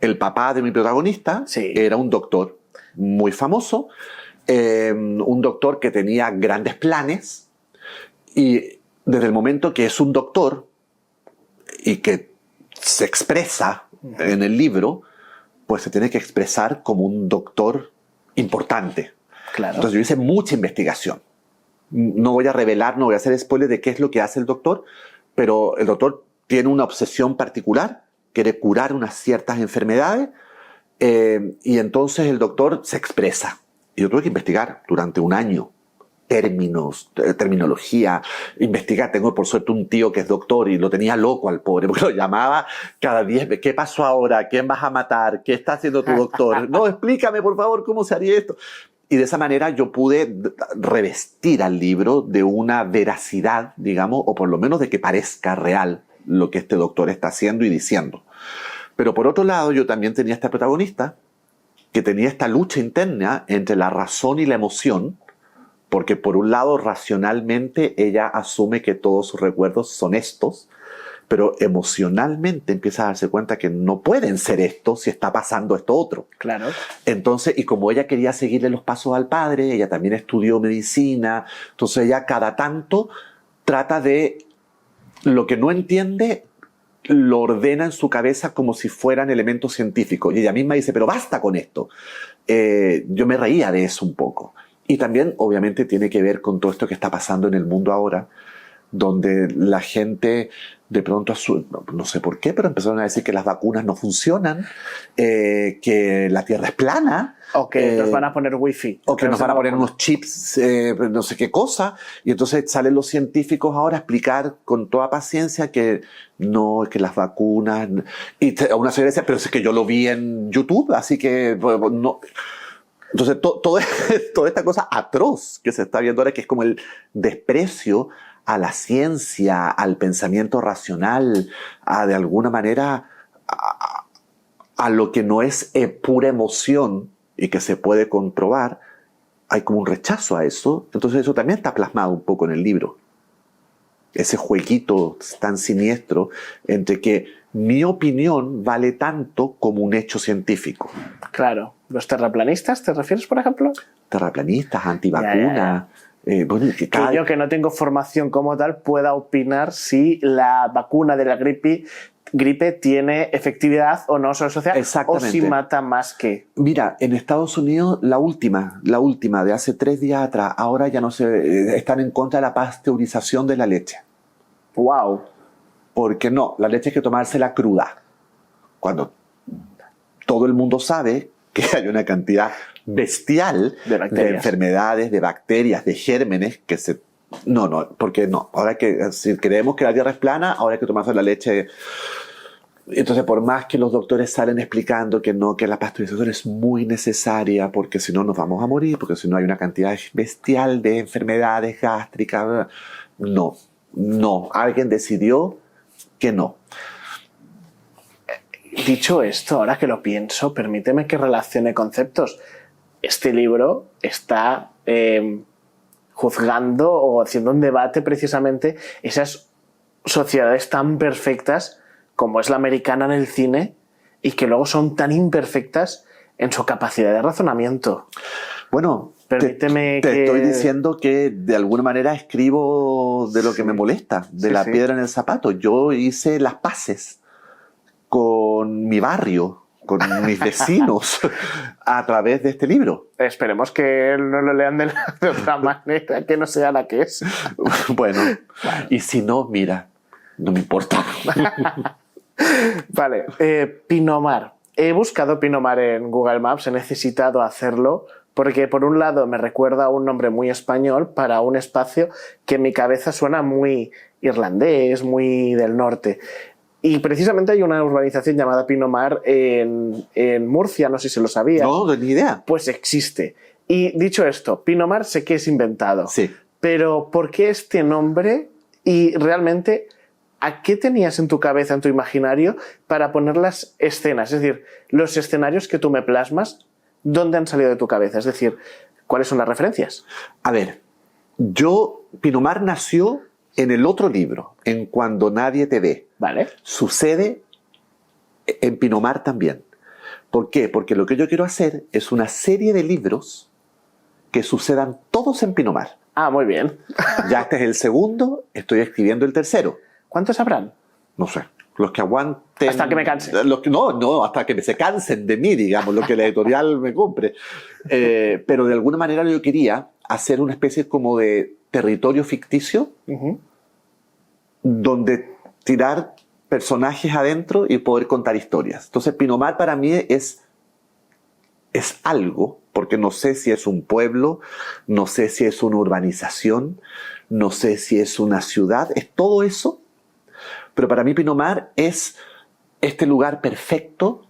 el papá de mi protagonista. Sí. Era un doctor muy famoso, un doctor que tenía grandes planes, y desde el momento que es un doctor y que se expresa en el libro, pues se tiene que expresar como un doctor importante. Claro. Entonces yo hice mucha investigación. No voy a revelar, no voy a hacer spoiler de qué es lo que hace el doctor, pero el doctor tiene una obsesión particular, quiere curar unas ciertas enfermedades, y entonces el doctor se expresa. Y yo tuve que investigar durante un año términos, terminología, investigar. Tengo por suerte un tío que es doctor y lo tenía loco al pobre, porque lo llamaba cada 10 veces. ¿Qué pasó ahora? ¿Quién vas a matar? ¿Qué está haciendo tu doctor? No, explícame por favor cómo se haría esto. Y de esa manera yo pude revestir al libro de una veracidad, digamos, o por lo menos de que parezca real lo que este doctor está haciendo y diciendo. Pero por otro lado, yo también tenía esta protagonista que tenía esta lucha interna entre la razón y la emoción, porque por un lado, racionalmente, ella asume que todos sus recuerdos son estos, pero emocionalmente empieza a darse cuenta que no pueden ser estos si está pasando esto otro. Claro. Entonces, y como ella quería seguirle los pasos al padre, ella también estudió medicina, entonces ella cada tanto trata de lo que no entiende, lo ordena en su cabeza como si fueran elementos científicos. Y ella misma dice, pero basta con esto. Yo me reía de eso un poco. Y también, obviamente, tiene que ver con todo esto que está pasando en el mundo ahora, donde la gente de pronto, no sé por qué, pero empezaron a decir que las vacunas no funcionan, que la Tierra es plana. O que nos van a poner wifi. O que nos van a poner unos chips, no sé qué cosa. Y entonces salen los científicos ahora a explicar con toda paciencia que no, que las vacunas... Y a una señora decía, pero es que yo lo vi en YouTube, así que no... Entonces, toda esta cosa atroz que se está viendo ahora, que es como el desprecio a la ciencia, al pensamiento racional, de alguna manera a lo que no es pura emoción y que se puede comprobar, hay como un rechazo a eso. Entonces eso también está plasmado un poco en el libro. Ese jueguito tan siniestro entre que mi opinión vale tanto como un hecho científico. Claro. ¿Los terraplanistas te refieres, por ejemplo? Terraplanistas, antivacunas. Bueno, Que yo, que no tengo formación como tal, pueda opinar si la vacuna de la gripe tiene efectividad o no sobre la sociedad, o si mata más que... Mira, en Estados Unidos, la última de hace 3 días atrás, ahora ya no se... están en contra de la pasteurización de la leche. ¡Wow! Porque no, la leche hay que tomársela cruda. Cuando todo el mundo sabe que hay una cantidad bestial de enfermedades, de bacterias, de gérmenes que se... No, porque no. Ahora que, si creemos que la Tierra es plana, ahora hay que tomarse la leche. Entonces, por más que los doctores salen explicando que no, que la pasteurización es muy necesaria, porque si no nos vamos a morir, porque si no hay una cantidad bestial de enfermedades gástricas. No. Alguien decidió que no. Dicho esto, ahora que lo pienso, permíteme que relacione conceptos. Este libro está juzgando o haciendo un debate precisamente esas sociedades tan perfectas como es la americana en el cine y que luego son tan imperfectas en su capacidad de razonamiento. Bueno, permíteme te estoy diciendo que de alguna manera escribo de lo que me molesta, de la piedra en el zapato. Yo hice las paces con mi barrio, con mis vecinos, a través de este libro. Esperemos que no lo lean de otra manera, que no sea la que es. Bueno, y si no, mira, no me importa. Vale, Pinot-Mar. He buscado Pinot-Mar en Google Maps, he necesitado hacerlo, porque por un lado me recuerda a un nombre muy español para un espacio que en mi cabeza suena muy irlandés, muy del norte. Y precisamente hay una urbanización llamada Pinot-Mar en Murcia, no sé si lo sabías. No, ni idea. Pues existe. Y dicho esto, Pinot-Mar sé que es inventado. Sí. Pero ¿por qué este nombre? Y realmente, ¿a qué tenías en tu cabeza, en tu imaginario, para poner las escenas? Es decir, los escenarios que tú me plasmas, ¿dónde han salido de tu cabeza? Es decir, ¿cuáles son las referencias? A ver, Pinot-Mar nació en el otro libro, en Cuando nadie te ve. Vale. Sucede en Pinot-Mar también. ¿Por qué? Porque lo que yo quiero hacer es una serie de libros que sucedan todos en Pinot-Mar. Ah, muy bien. Ya este es el segundo, estoy escribiendo el tercero. ¿Cuántos habrán? No sé, los que aguanten... Hasta que me canse. No, hasta que se cansen de mí, digamos, lo que la editorial me compre. Pero de alguna manera yo quería hacer una especie como de territorio ficticio donde tirar personajes adentro y poder contar historias. Entonces Pinot-Mar para mí es algo, porque no sé si es un pueblo, no sé si es una urbanización, no sé si es una ciudad, es todo eso, pero para mí Pinot-Mar es este lugar perfecto,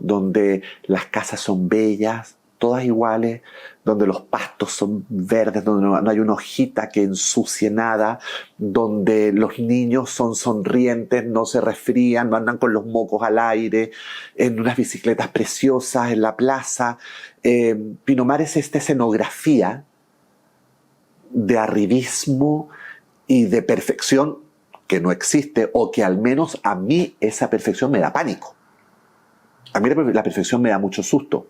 donde las casas son bellas, todas iguales, donde los pastos son verdes, donde no hay una hojita que ensucie nada, donde los niños son sonrientes, no se resfrían, no andan con los mocos al aire, en unas bicicletas preciosas en la plaza. Pinot-Mar es esta escenografía de arribismo y de perfección que no existe, o que al menos a mí esa perfección me da pánico. A mí la perfección me da mucho susto.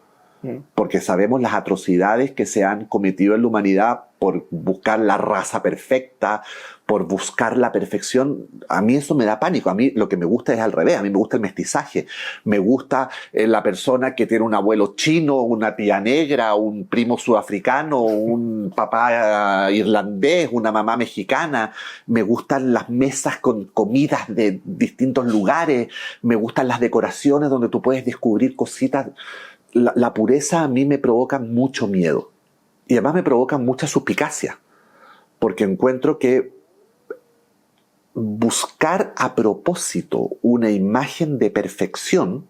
Porque sabemos las atrocidades que se han cometido en la humanidad por buscar la raza perfecta, por buscar la perfección. A mí eso me da pánico. A mí lo que me gusta es al revés. A mí me gusta el mestizaje. Me gusta la persona que tiene un abuelo chino, una tía negra, un primo sudafricano, un papá irlandés, una mamá mexicana. Me gustan las mesas con comidas de distintos lugares. Me gustan las decoraciones donde tú puedes descubrir cositas. La pureza a mí me provoca mucho miedo y además me provoca mucha suspicacia, porque encuentro que buscar a propósito una imagen de perfección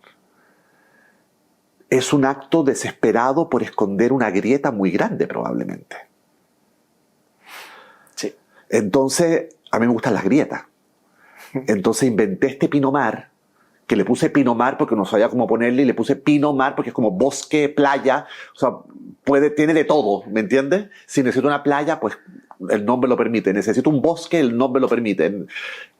es un acto desesperado por esconder una grieta muy grande, probablemente. Sí. Entonces, a mí me gustan las grietas. Entonces inventé este Pinot-Mar, que le puse Pinot-Mar porque no sabía cómo ponerle, y le puse Pinot-Mar porque es como bosque, playa. O sea, tiene de todo, ¿me entiendes? Si necesito una playa, pues el nombre lo permite. Necesito un bosque, el nombre lo permite.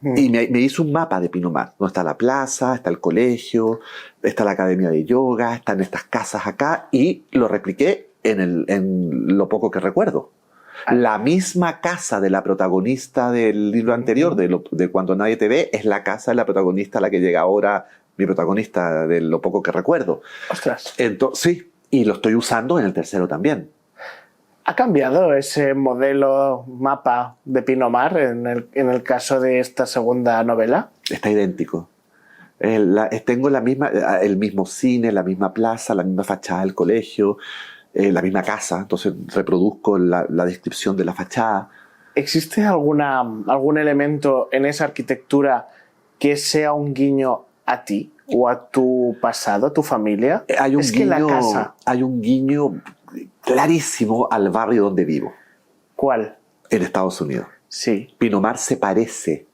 Y me hizo un mapa de Pinot-Mar, donde está la plaza, está el colegio, está la academia de yoga, están estas casas acá, y lo repliqué en lo poco que recuerdo. La misma casa de la protagonista del libro anterior, de Cuando nadie te ve, es la casa de la protagonista a la que llega ahora mi protagonista, de lo poco que recuerdo. Ostras. Entonces, sí, y lo estoy usando en el tercero también. ¿Ha cambiado ese modelo mapa de Pinot-Mar en el caso de esta segunda novela? Está idéntico. Tengo el mismo cine, la misma plaza, la misma fachada del colegio, la misma casa, entonces reproduzco la descripción de la fachada. ¿Existe algún elemento en esa arquitectura que sea un guiño a ti o a tu pasado, a tu familia? Hay un que la casa... Hay un guiño clarísimo al barrio donde vivo. ¿Cuál? En Estados Unidos. Sí. Pinot-Mar se parece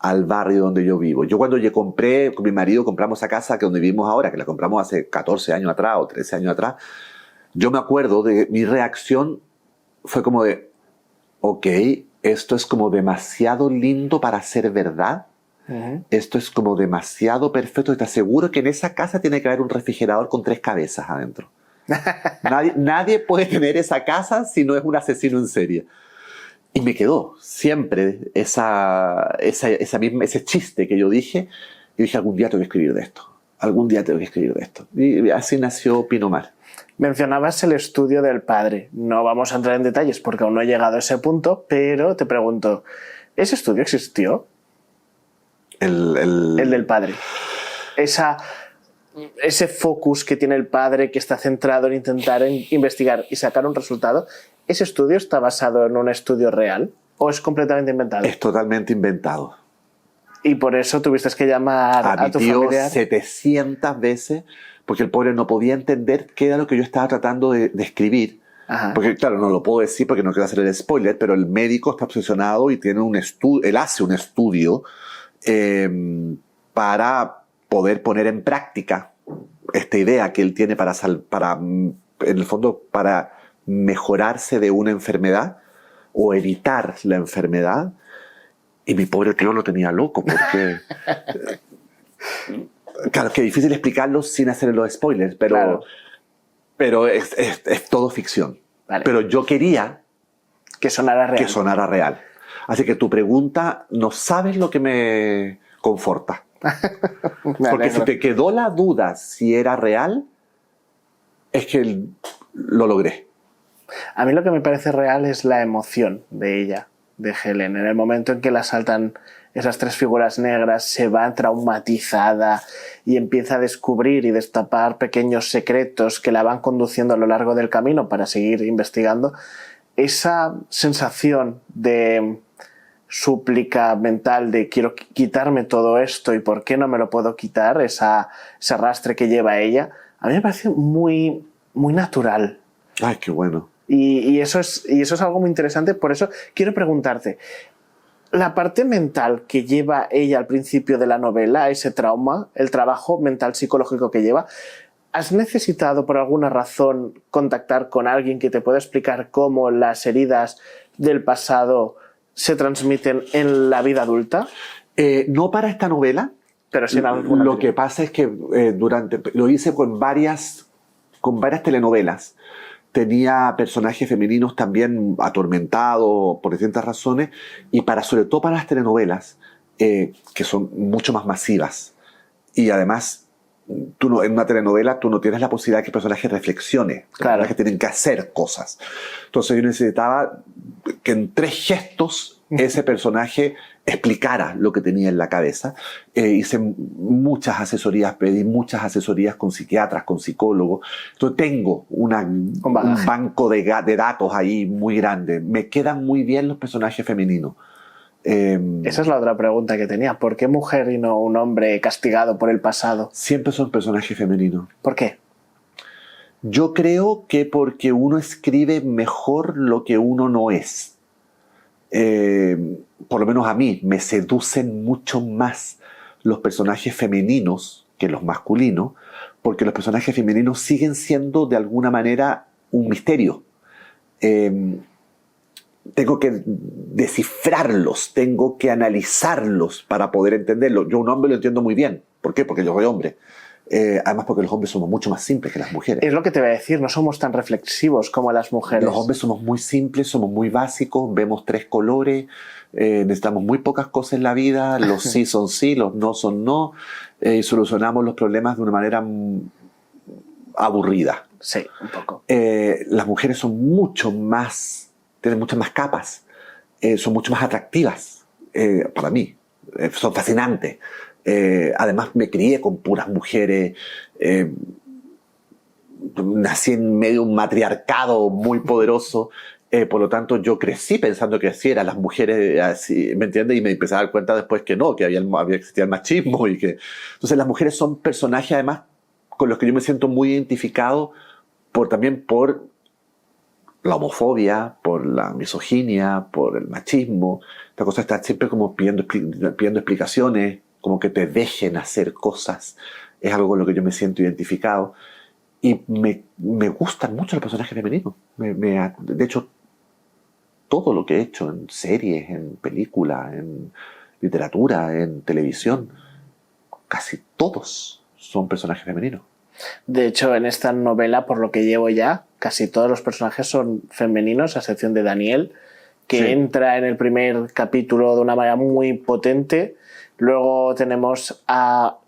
al barrio donde yo vivo. Yo cuando compré, con mi marido compramos esa casa que donde vivimos ahora, que la compramos hace 14 años atrás o 13 años atrás, yo me acuerdo de mi reacción fue como de, ok, esto es como demasiado lindo para ser verdad. Esto es como demasiado perfecto. ¿Estás seguro que en esa casa tiene que haber un refrigerador con 3 cabezas adentro? Nadie puede tener esa casa si no es un asesino en serie. Y me quedó siempre ese chiste que yo dije. Y dije, algún día tengo que escribir de esto. Algún día tengo que escribir de esto. Y así nació Pinot-Mar. Mencionabas el estudio del padre. No vamos a entrar en detalles porque aún no he llegado a ese punto, pero te pregunto, ¿ese estudio existió? El del padre. Ese focus que tiene el padre, que está centrado en intentar investigar y sacar un resultado, ¿ese estudio está basado en un estudio real o es completamente inventado? Es totalmente inventado. Y por eso tuviste que llamar a tu familiar 700 veces, porque el pobre no podía entender qué era lo que yo estaba tratando de escribir. Ajá. Porque claro, no lo puedo decir porque no quiero hacer el spoiler, pero el médico está obsesionado y tiene él hace un estudio para poder poner en práctica esta idea que él tiene en el fondo, para mejorarse de una enfermedad o evitar la enfermedad. Y mi pobre tío lo tenía loco porque... Claro, es que es difícil explicarlo sin hacer los spoilers, pero, claro. Pero es todo ficción. Vale. Pero yo quería que sonara real. Así que tu pregunta, no sabes lo que me conforta. Porque si te quedó la duda si era real, es que lo logré. A mí lo que me parece real es la emoción de ella, de Helen. En el momento en que la asaltan esas 3 figuras negras, se va traumatizada y empieza a descubrir y destapar pequeños secretos que la van conduciendo a lo largo del camino para seguir investigando. Esa sensación de súplica mental de quiero quitarme todo esto y por qué no me lo puedo quitar, ese arrastre que lleva ella, a mí me parece muy, muy natural. Ay, qué bueno. Y eso es algo muy interesante. Por eso quiero preguntarte, la parte mental que lleva ella al principio de la novela, ese trauma, el trabajo mental psicológico que lleva, ¿has necesitado por alguna razón contactar con alguien que te pueda explicar cómo las heridas del pasado se transmiten en la vida adulta? No para esta novela, pero sí en alguna. Lo que pasa es que lo hice con varias telenovelas. Tenía personajes femeninos también atormentados por distintas razones, y sobre todo para las telenovelas, que son mucho más masivas. Y además, en una telenovela tú no tienes la posibilidad de que el personaje reflexione. Claro. Los personajes tienen que hacer cosas. Entonces yo necesitaba que en 3 gestos ese personaje explicara lo que tenía en la cabeza. Hice muchas asesorías, pedí muchas asesorías con psiquiatras, con psicólogos. Entonces tengo un banco de datos ahí muy grande. Me quedan muy bien los personajes femeninos. Esa es la otra pregunta que tenía. ¿Por qué mujer y no un hombre castigado por el pasado? Siempre son personajes femeninos. ¿Por qué? Yo creo que porque uno escribe mejor lo que uno no es. Por lo menos a mí, me seducen mucho más los personajes femeninos que los masculinos, porque los personajes femeninos siguen siendo de alguna manera un misterio. Tengo que descifrarlos, tengo que analizarlos para poder entenderlo. Yo un hombre lo entiendo muy bien. ¿Por qué? Porque yo soy hombre. Además porque los hombres somos mucho más simples que las mujeres. Es lo que te voy a decir, no somos tan reflexivos como las mujeres. Los hombres somos muy simples, somos muy básicos, vemos 3 colores, necesitamos muy pocas cosas en la vida, los sí son sí, los no son no, y solucionamos los problemas de una manera aburrida. Sí, un poco. Las mujeres son mucho más, tienen muchas más capas, son mucho más atractivas para mí, son fascinantes. Además me crié con puras mujeres, nací en medio de un matriarcado muy poderoso, por lo tanto yo crecí pensando que así eran las mujeres, así, ¿me entiendes? Y me empecé a dar cuenta después que no, que existía el machismo y que... Entonces las mujeres son personajes además con los que yo me siento muy identificado también por la homofobia, por la misoginia, por el machismo. Esta cosa está siempre como pidiendo explicaciones, como que te dejen hacer cosas. Es algo con lo que yo me siento identificado. Y me gustan mucho los personajes femeninos. De hecho, todo lo que he hecho en series, en películas, en literatura, en televisión, casi todos son personajes femeninos. De hecho, en esta novela, por lo que llevo ya, casi todos los personajes son femeninos, a excepción de Daniel, que entra en el primer capítulo de una manera muy potente. Luego tenemos a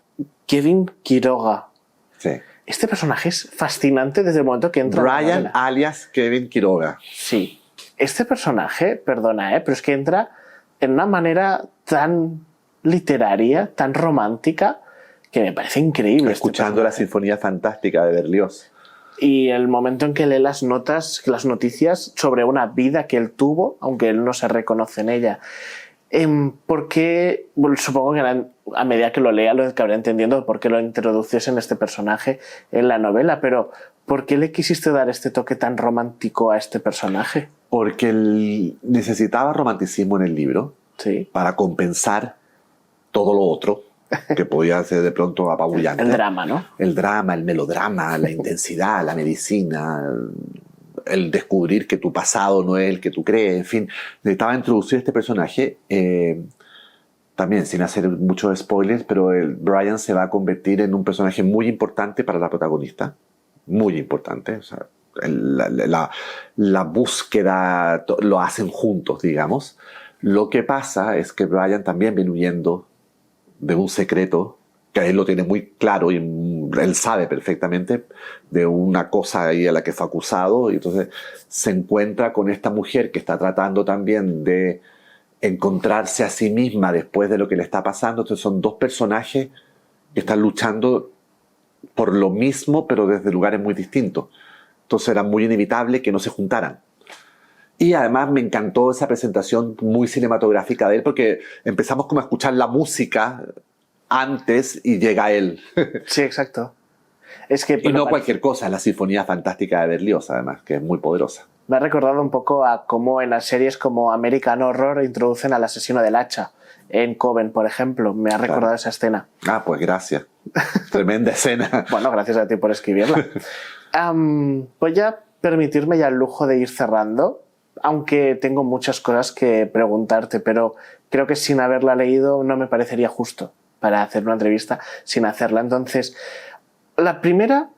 Kevin Quiroga. Sí. Este personaje es fascinante desde el momento que entra en la Brian, novela. alias Kevin Quiroga. Sí. Este personaje, perdona, pero es que entra en una manera tan literaria, tan romántica, que me parece increíble. Escuchando la Sinfonía Fantástica de Berlioz. Y el momento en que lee las noticias sobre una vida que él tuvo, aunque él no se reconoce en ella. Porque supongo que a medida que lo lea lo acabaré entendiendo por qué lo introduces en este personaje en la novela, pero ¿por qué le quisiste dar este toque tan romántico a este personaje? Porque él necesitaba romanticismo en el libro, sí, para compensar todo lo otro que podía ser de pronto apabullante. El drama, ¿no? El drama, el melodrama, la intensidad, la medicina, el descubrir que tu pasado no es el que tú crees, en fin. Necesitaba introducir este personaje, también sin hacer muchos spoilers, pero Brian se va a convertir en un personaje muy importante para la protagonista, muy importante. O sea, la búsqueda lo hacen juntos, digamos. Lo que pasa es que Brian también viene huyendo de un secreto que él lo tiene muy claro y él sabe perfectamente de una cosa ahí a la que fue acusado, y entonces se encuentra con esta mujer que está tratando también de encontrarse a sí misma después de lo que le está pasando. Entonces son 2 personajes que están luchando por lo mismo, pero desde lugares muy distintos. Entonces era muy inevitable que no se juntaran. Y además me encantó esa presentación muy cinematográfica de él, porque empezamos como a escuchar la música antes y llega él. Sí, exacto. Es que, y no cualquier cosa, la Sinfonía Fantástica de Berlioz, además, que es muy poderosa. Me ha recordado un poco a cómo en las series como American Horror introducen al asesino del hacha. En Coven, por ejemplo, me ha recordado esa escena. Ah, pues gracias. Tremenda escena. Bueno, gracias a ti por escribirla. Voy a permitirme ya el lujo de ir cerrando, aunque tengo muchas cosas que preguntarte, pero creo que sin haberla leído no me parecería justo para hacer una entrevista sin hacerla. Entonces, la primera,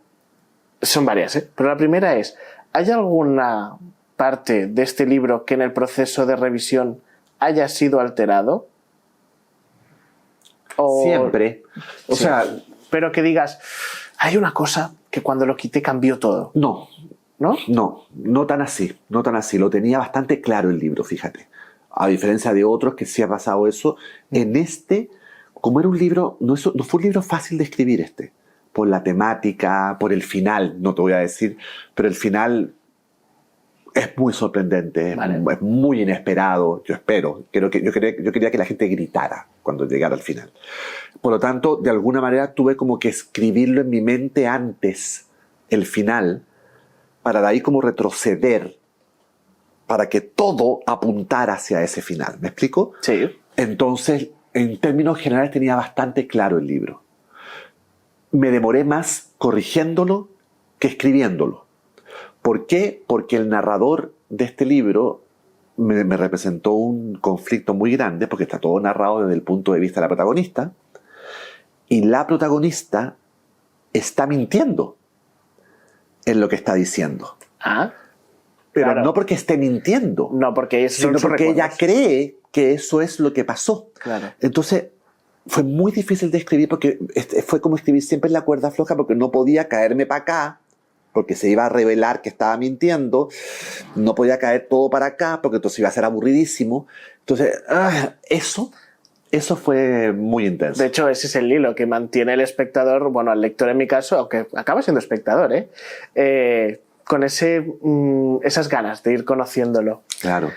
son varias, pero la primera es, ¿hay alguna parte de este libro que en el proceso de revisión haya sido alterado? Siempre. O sea, pero que digas, hay una cosa que cuando lo quité cambió todo. No. ¿No? No tan así, no tan así. Lo tenía bastante claro el libro, fíjate. A diferencia de otros que sí ha pasado eso, en este, como era un libro, no fue un libro fácil de escribir por la temática, por el final, no te voy a decir, pero el final es muy sorprendente, vale. Es muy inesperado, yo espero. Yo quería que la gente gritara cuando llegara al final. Por lo tanto, de alguna manera tuve como que escribirlo en mi mente antes, el final, para de ahí como retroceder, para que todo apuntara hacia ese final. ¿Me explico? Sí. Entonces, en términos generales tenía bastante claro el libro. Me demoré más corrigiéndolo que escribiéndolo. ¿Por qué? Porque el narrador de este libro me representó un conflicto muy grande, porque está todo narrado desde el punto de vista de la protagonista, y la protagonista está mintiendo en lo que está diciendo. Ah, Pero claro. no porque esté mintiendo, No, porque esos son sino sus porque ella recuerdos. cree que eso es lo que pasó. Claro. Entonces, fue muy difícil de escribir porque fue como escribir siempre en la cuerda floja, porque no podía caerme para acá, porque se iba a revelar que estaba mintiendo, no podía caer todo para acá, porque entonces iba a ser aburridísimo. Entonces, eso fue muy intenso. De hecho, ese es el hilo que mantiene el espectador, bueno, al lector en mi caso, aunque acaba siendo espectador, con esas ganas de ir conociéndolo. Claro.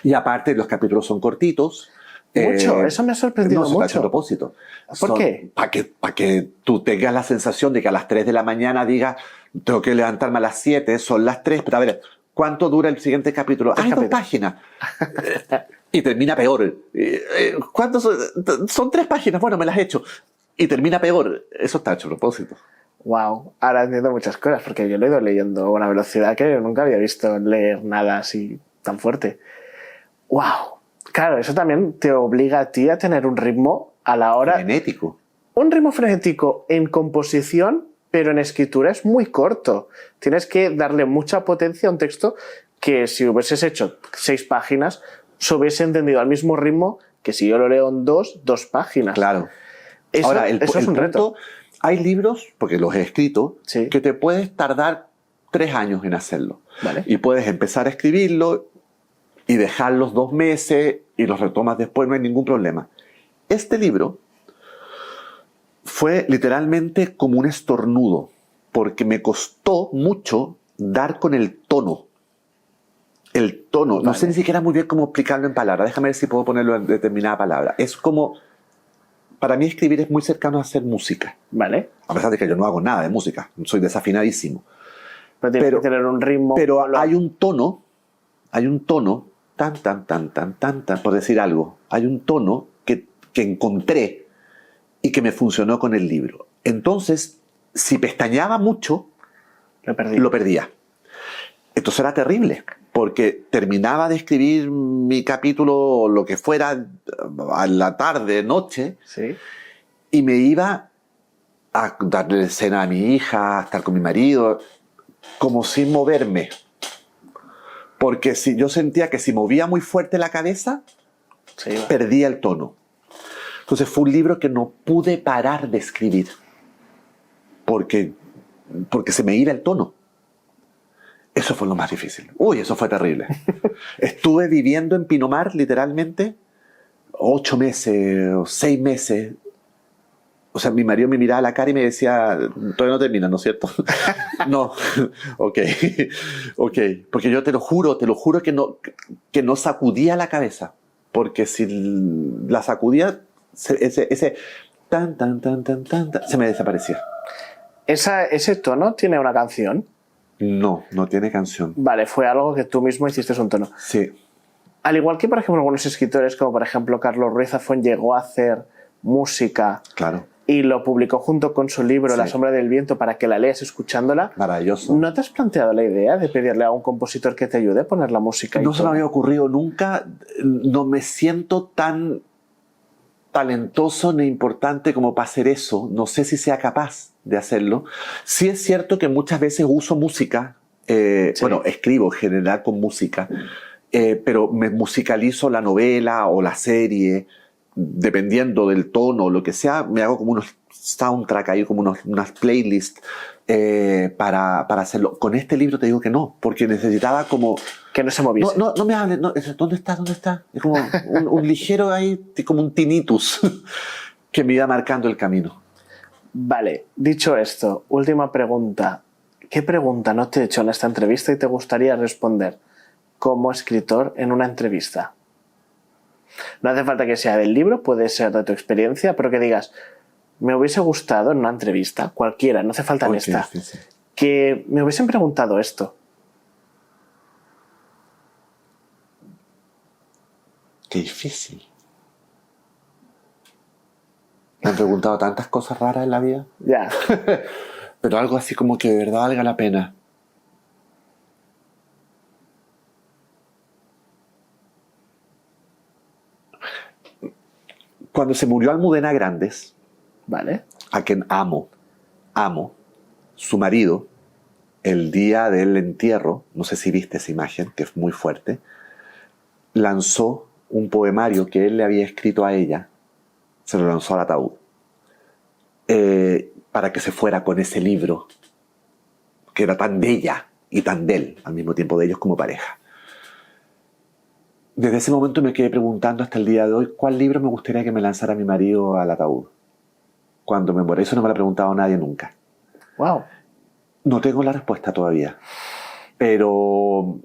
Y aparte, los capítulos son cortitos. Mucho, eso me ha sorprendido no, mucho. A propósito. ¿Por qué? Para que tú tengas la sensación de que a las 3 de la mañana digas, tengo que levantarme a las 7, son las 3, pero a ver, ¿cuánto dura el siguiente capítulo? Hay 2 páginas. Y termina peor. ¿Cuántos son 3 páginas? Bueno, me las he hecho. Y termina peor. Eso está hecho a propósito. Wow, ahora entiendo muchas cosas, porque yo lo he ido leyendo a una velocidad que nunca había visto leer nada así tan fuerte. Wow. Claro, eso también te obliga a ti a tener un ritmo a la hora... Frenético. Un ritmo frenético en composición, pero en escritura es muy corto. Tienes que darle mucha potencia a un texto que si hubieses hecho 6 páginas, se hubiese entendido al mismo ritmo que si yo lo leo en 2 páginas. Claro. Eso, Ahora, eso es un reto. Hay libros, porque los he escrito, Sí. que te puedes tardar 3 años en hacerlo. Vale. Y puedes empezar a escribirlo y dejarlos 2 meses y los retomas después, no hay ningún problema. Este libro fue literalmente como un estornudo, porque me costó mucho dar con el tono. El tono. Vale. No sé ni siquiera muy bien cómo explicarlo en palabras. Déjame ver si puedo ponerlo en determinada palabra. Es como... Para mí escribir es muy cercano a hacer música. Vale. A pesar de que yo no hago nada de música. Soy desafinadísimo. Pero tienes que tener un ritmo... Pero hay un tono, tan, por decir algo. Hay un tono que encontré y que me funcionó con el libro. Entonces, si pestañeaba mucho, lo perdía. Entonces era terrible, porque terminaba de escribir mi capítulo, lo que fuera, a la tarde, noche, Sí. y me iba a darle cena a mi hija, a estar con mi marido, como sin moverme. Porque si yo sentía que si movía muy fuerte la cabeza, Sí, va. perdía el tono. Entonces fue un libro que no pude parar de escribir, porque se me iba el tono. Eso fue lo más difícil. Uy, eso fue terrible. Estuve viviendo en Pinamar, literalmente, 8 meses o 6 meses. O sea, mi marido me miraba a la cara y me decía, todavía no termina, ¿no es cierto? No, ok. Porque yo te lo juro que no sacudía la cabeza. Porque si la sacudía, ese tan, se me desaparecía. ¿Ese tono tiene una canción? No tiene canción. Vale, fue algo que tú mismo hiciste un tono. Sí. Al igual que, por ejemplo, algunos escritores, como por ejemplo Carlos Ruiz Zafón, llegó a hacer música Claro. y lo publicó junto con su libro Sí. La sombra del viento para que la leas escuchándola. Maravilloso. ¿No te has planteado la idea de pedirle a un compositor que te ayude a poner la música? No se me había ocurrido nunca. No me siento tan talentoso ni importante como para hacer eso. No sé si sea capaz de hacerlo. Sí es cierto que muchas veces uso música. Sí. Bueno, escribo en general con música. Pero me musicalizo la novela o la serie, dependiendo del tono o lo que sea, me hago como unos soundtrack ahí, como unas playlists para hacerlo. Con este libro te digo que no, porque necesitaba como... Que no se moviese. No me hables, no, ¿dónde está? Es como un ligero ahí, como un tinnitus que me iba marcando el camino. Vale, dicho esto, última pregunta. ¿Qué pregunta no te he hecho en esta entrevista y te gustaría responder como escritor en una entrevista? No hace falta que sea del libro, puede ser de tu experiencia, pero que digas, me hubiese gustado en una entrevista, cualquiera, no hace falta en esta, Sí. que me hubiesen preguntado esto. Qué difícil. Me han preguntado tantas cosas raras en la vida, Ya. pero algo así como que de verdad valga la pena. Cuando se murió Almudena Grandes, Vale. a quien amo, su marido, el día del entierro, no sé si viste esa imagen, que es muy fuerte, lanzó un poemario que él le había escrito a ella, se lo lanzó al ataúd, para que se fuera con ese libro, que era tan de ella y tan de él, al mismo tiempo de ellos como pareja. Desde ese momento me quedé preguntando hasta el día de hoy, ¿cuál libro me gustaría que me lanzara mi marido al ataúd cuando me muera? Eso no me lo ha preguntado nadie nunca. Wow. No tengo la respuesta todavía, pero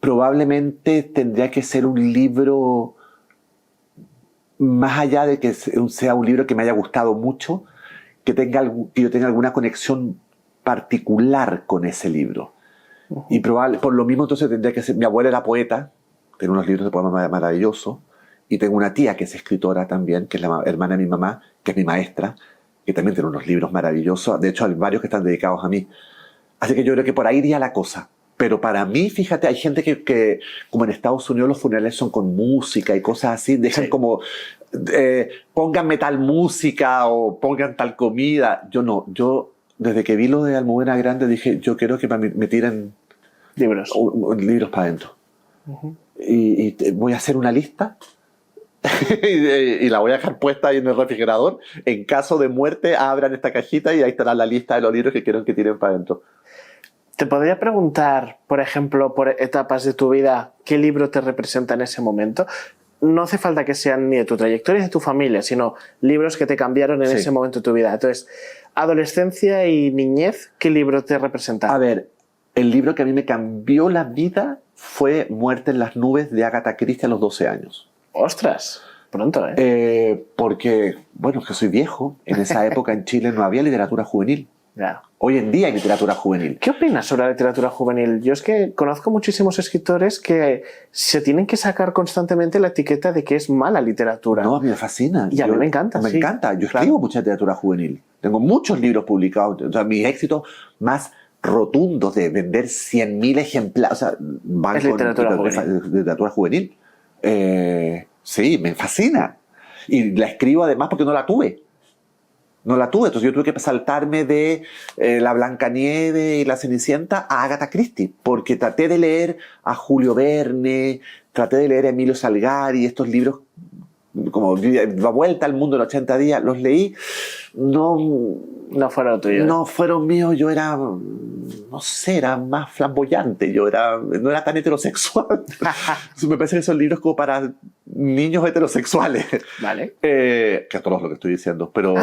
probablemente tendría que ser un libro, más allá de que sea un libro que me haya gustado mucho, que yo tenga alguna conexión particular con ese libro. Y por lo mismo entonces tendría que ser... Mi abuela era poeta, tiene unos libros de poemas maravillosos, y tengo una tía que es escritora también, que es la hermana de mi mamá, que es mi maestra, que también tiene unos libros maravillosos. De hecho, hay varios que están dedicados a mí. Así que yo creo que por ahí iría la cosa. Pero para mí, fíjate, hay gente que como en Estados Unidos los funerales son con música y cosas así, dejan como, pónganme tal música o pongan tal comida. Yo no, yo desde que vi lo de Almudena Grande dije, yo quiero que me tiren Libros. libros para adentro. Y voy a hacer una lista y la voy a dejar puesta ahí en el refrigerador. En caso de muerte, abran esta cajita y ahí estará la lista de los libros que quiero que tiren para adentro. Te podría preguntar, por ejemplo, por etapas de tu vida, ¿qué libro te representa en ese momento? No hace falta que sean ni de tu trayectoria ni de tu familia, sino libros que te cambiaron en ese momento de tu vida. Entonces, adolescencia y niñez, ¿qué libro te representa? A ver, el libro que a mí me cambió la vida fue Muerte en las nubes de Agatha Christie a los 12 años. ¡Ostras! Pronto, ¿eh? Porque, bueno, que soy viejo. En esa época en Chile no había literatura juvenil. Ya. Hoy en día hay literatura juvenil. ¿Qué opinas sobre la literatura juvenil? Yo es que conozco muchísimos escritores que se tienen que sacar constantemente la etiqueta de que es mala literatura. No, a mí me fascina. Y a mí me encanta. Me encanta. Yo escribo mucha literatura juvenil. Tengo muchos libros publicados. O sea, mis éxitos más rotundos de vender 100.000 ejemplares, o sea, van es con literatura juvenil. Sí, me fascina. Y la escribo además porque no la tuve. No la tuve, entonces yo tuve que saltarme de La Blancanieves y La Cenicienta a Agatha Christie, porque traté de leer a Julio Verne, traté de leer a Emilio Salgari, estos libros como La Vuelta al Mundo en 80 días, los leí, no fueron tuyos. No fueron míos, yo era, no sé, era más flamboyante, no era tan heterosexual. Me parece que son libros como para niños heterosexuales. Vale. Que a todos lo que estoy diciendo, pero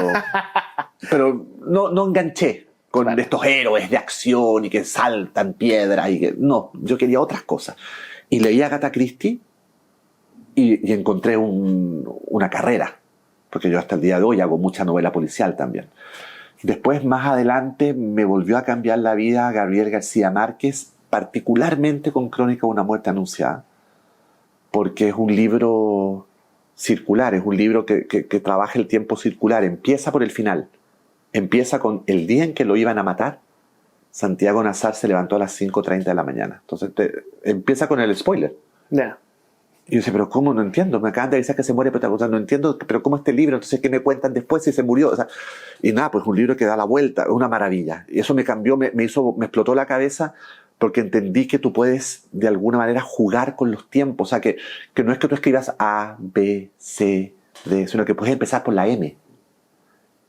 no enganché con estos héroes de acción y que saltan piedras y que no, yo quería otras cosas. Y leí a Agatha Christie y encontré una carrera, porque yo hasta el día de hoy hago mucha novela policial también. Después, más adelante, me volvió a cambiar la vida Gabriel García Márquez, particularmente con Crónica de una muerte anunciada, porque es un libro circular, es un libro que trabaja el tiempo circular. Empieza por el final, empieza con el día en que lo iban a matar. Santiago Nazar se levantó a las 5:30 de la mañana. Entonces empieza con el spoiler. Ya. Y yo decía, pero ¿cómo? No entiendo. Me acaban de avisar que se muere, pero no entiendo, pero ¿cómo este libro? Entonces, ¿qué me cuentan después si se murió? O sea, y nada, pues un libro que da la vuelta, es una maravilla. Y eso me cambió, me explotó la cabeza, porque entendí que tú puedes, de alguna manera, jugar con los tiempos. O sea, que no es que tú escribas A, B, C, D, sino que puedes empezar por la M.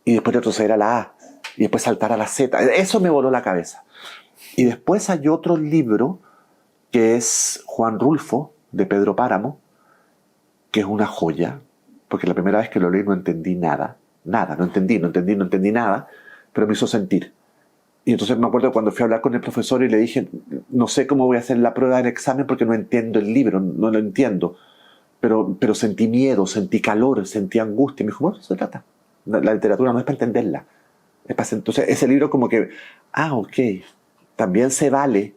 Y después retroceder a la A. Y después saltar a la Z. Eso me voló la cabeza. Y después hay otro libro, que es Juan Rulfo, de Pedro Páramo, que es una joya, porque la primera vez que lo leí no entendí nada, no entendí nada, pero me hizo sentir. Y entonces me acuerdo cuando fui a hablar con el profesor y le dije, no sé cómo voy a hacer la prueba del examen porque no entiendo el libro, no lo entiendo, pero sentí miedo, sentí calor, sentí angustia. Y me dijo, bueno, eso se trata. La literatura no es para entenderla. Entonces ese libro como que, ok, también se vale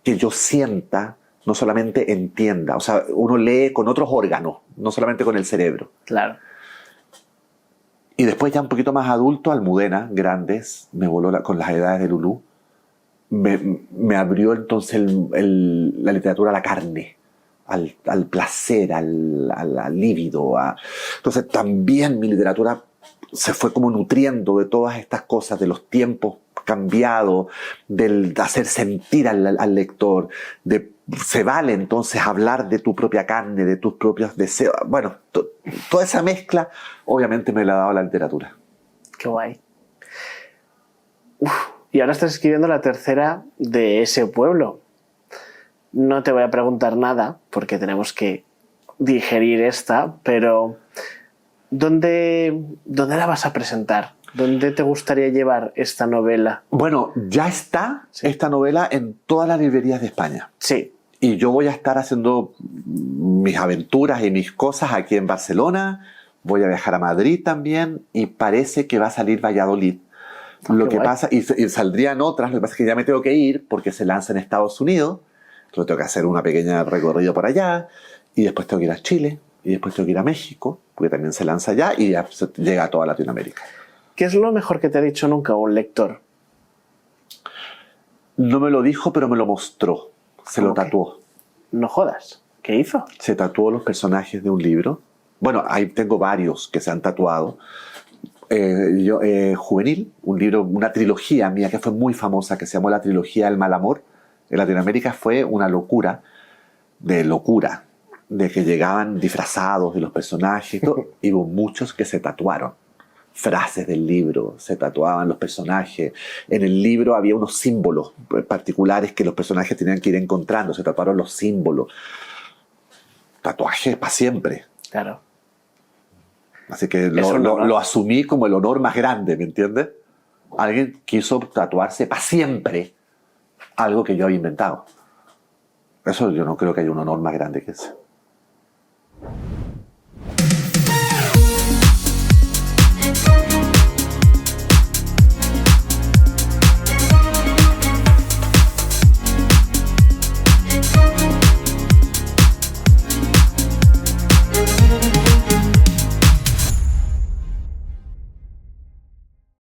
que yo sienta, no solamente entienda. O sea, uno lee con otros órganos, no solamente con el cerebro. Claro. Y después ya un poquito más adulto, Almudena Grandes, me voló con Las edades de Lulú. Me abrió entonces la literatura a la carne. al placer, al líbido. Entonces también mi literatura se fue como nutriendo de todas estas cosas, de los tiempos cambiados, del hacer sentir al lector, se vale entonces hablar de tu propia carne, de tus propios deseos. Bueno, toda esa mezcla obviamente me la ha dado la literatura. Qué guay. Uf, y ahora estás escribiendo la tercera de ese pueblo. No te voy a preguntar nada porque tenemos que digerir esta, pero ¿dónde la vas a presentar? ¿Dónde te gustaría llevar esta novela? Bueno, ya está esta novela en todas las librerías de España. Sí. Y yo voy a estar haciendo mis aventuras y mis cosas aquí en Barcelona. Voy a viajar a Madrid también y parece que va a salir Valladolid. Lo que pasa, y saldrían otras, lo que pasa es que ya me tengo que ir porque se lanza en Estados Unidos. Entonces tengo que hacer una pequeña recorrido por allá y después tengo que ir a Chile y después tengo que ir a México porque también se lanza allá y ya llega a toda Latinoamérica. ¿Qué es lo mejor que te ha dicho nunca un lector? No me lo dijo, pero me lo mostró. Se lo tatuó. No jodas. ¿Qué hizo? Se tatuó los personajes de un libro. Bueno, ahí tengo varios que se han tatuado. Juvenil, un libro, una trilogía mía que fue muy famosa, que se llamó la trilogía El Mal Amor. En Latinoamérica fue una locura, de que llegaban disfrazados de los personajes. Y hubo muchos que se tatuaron frases del libro, se tatuaban los personajes. En el libro había unos símbolos particulares que los personajes tenían que ir encontrando, se tatuaron los símbolos. Tatuajes para siempre. Claro. Así que lo asumí como el honor más grande, ¿me entiendes? Alguien quiso tatuarse para siempre algo que yo había inventado. Eso yo no creo que haya un honor más grande que ese.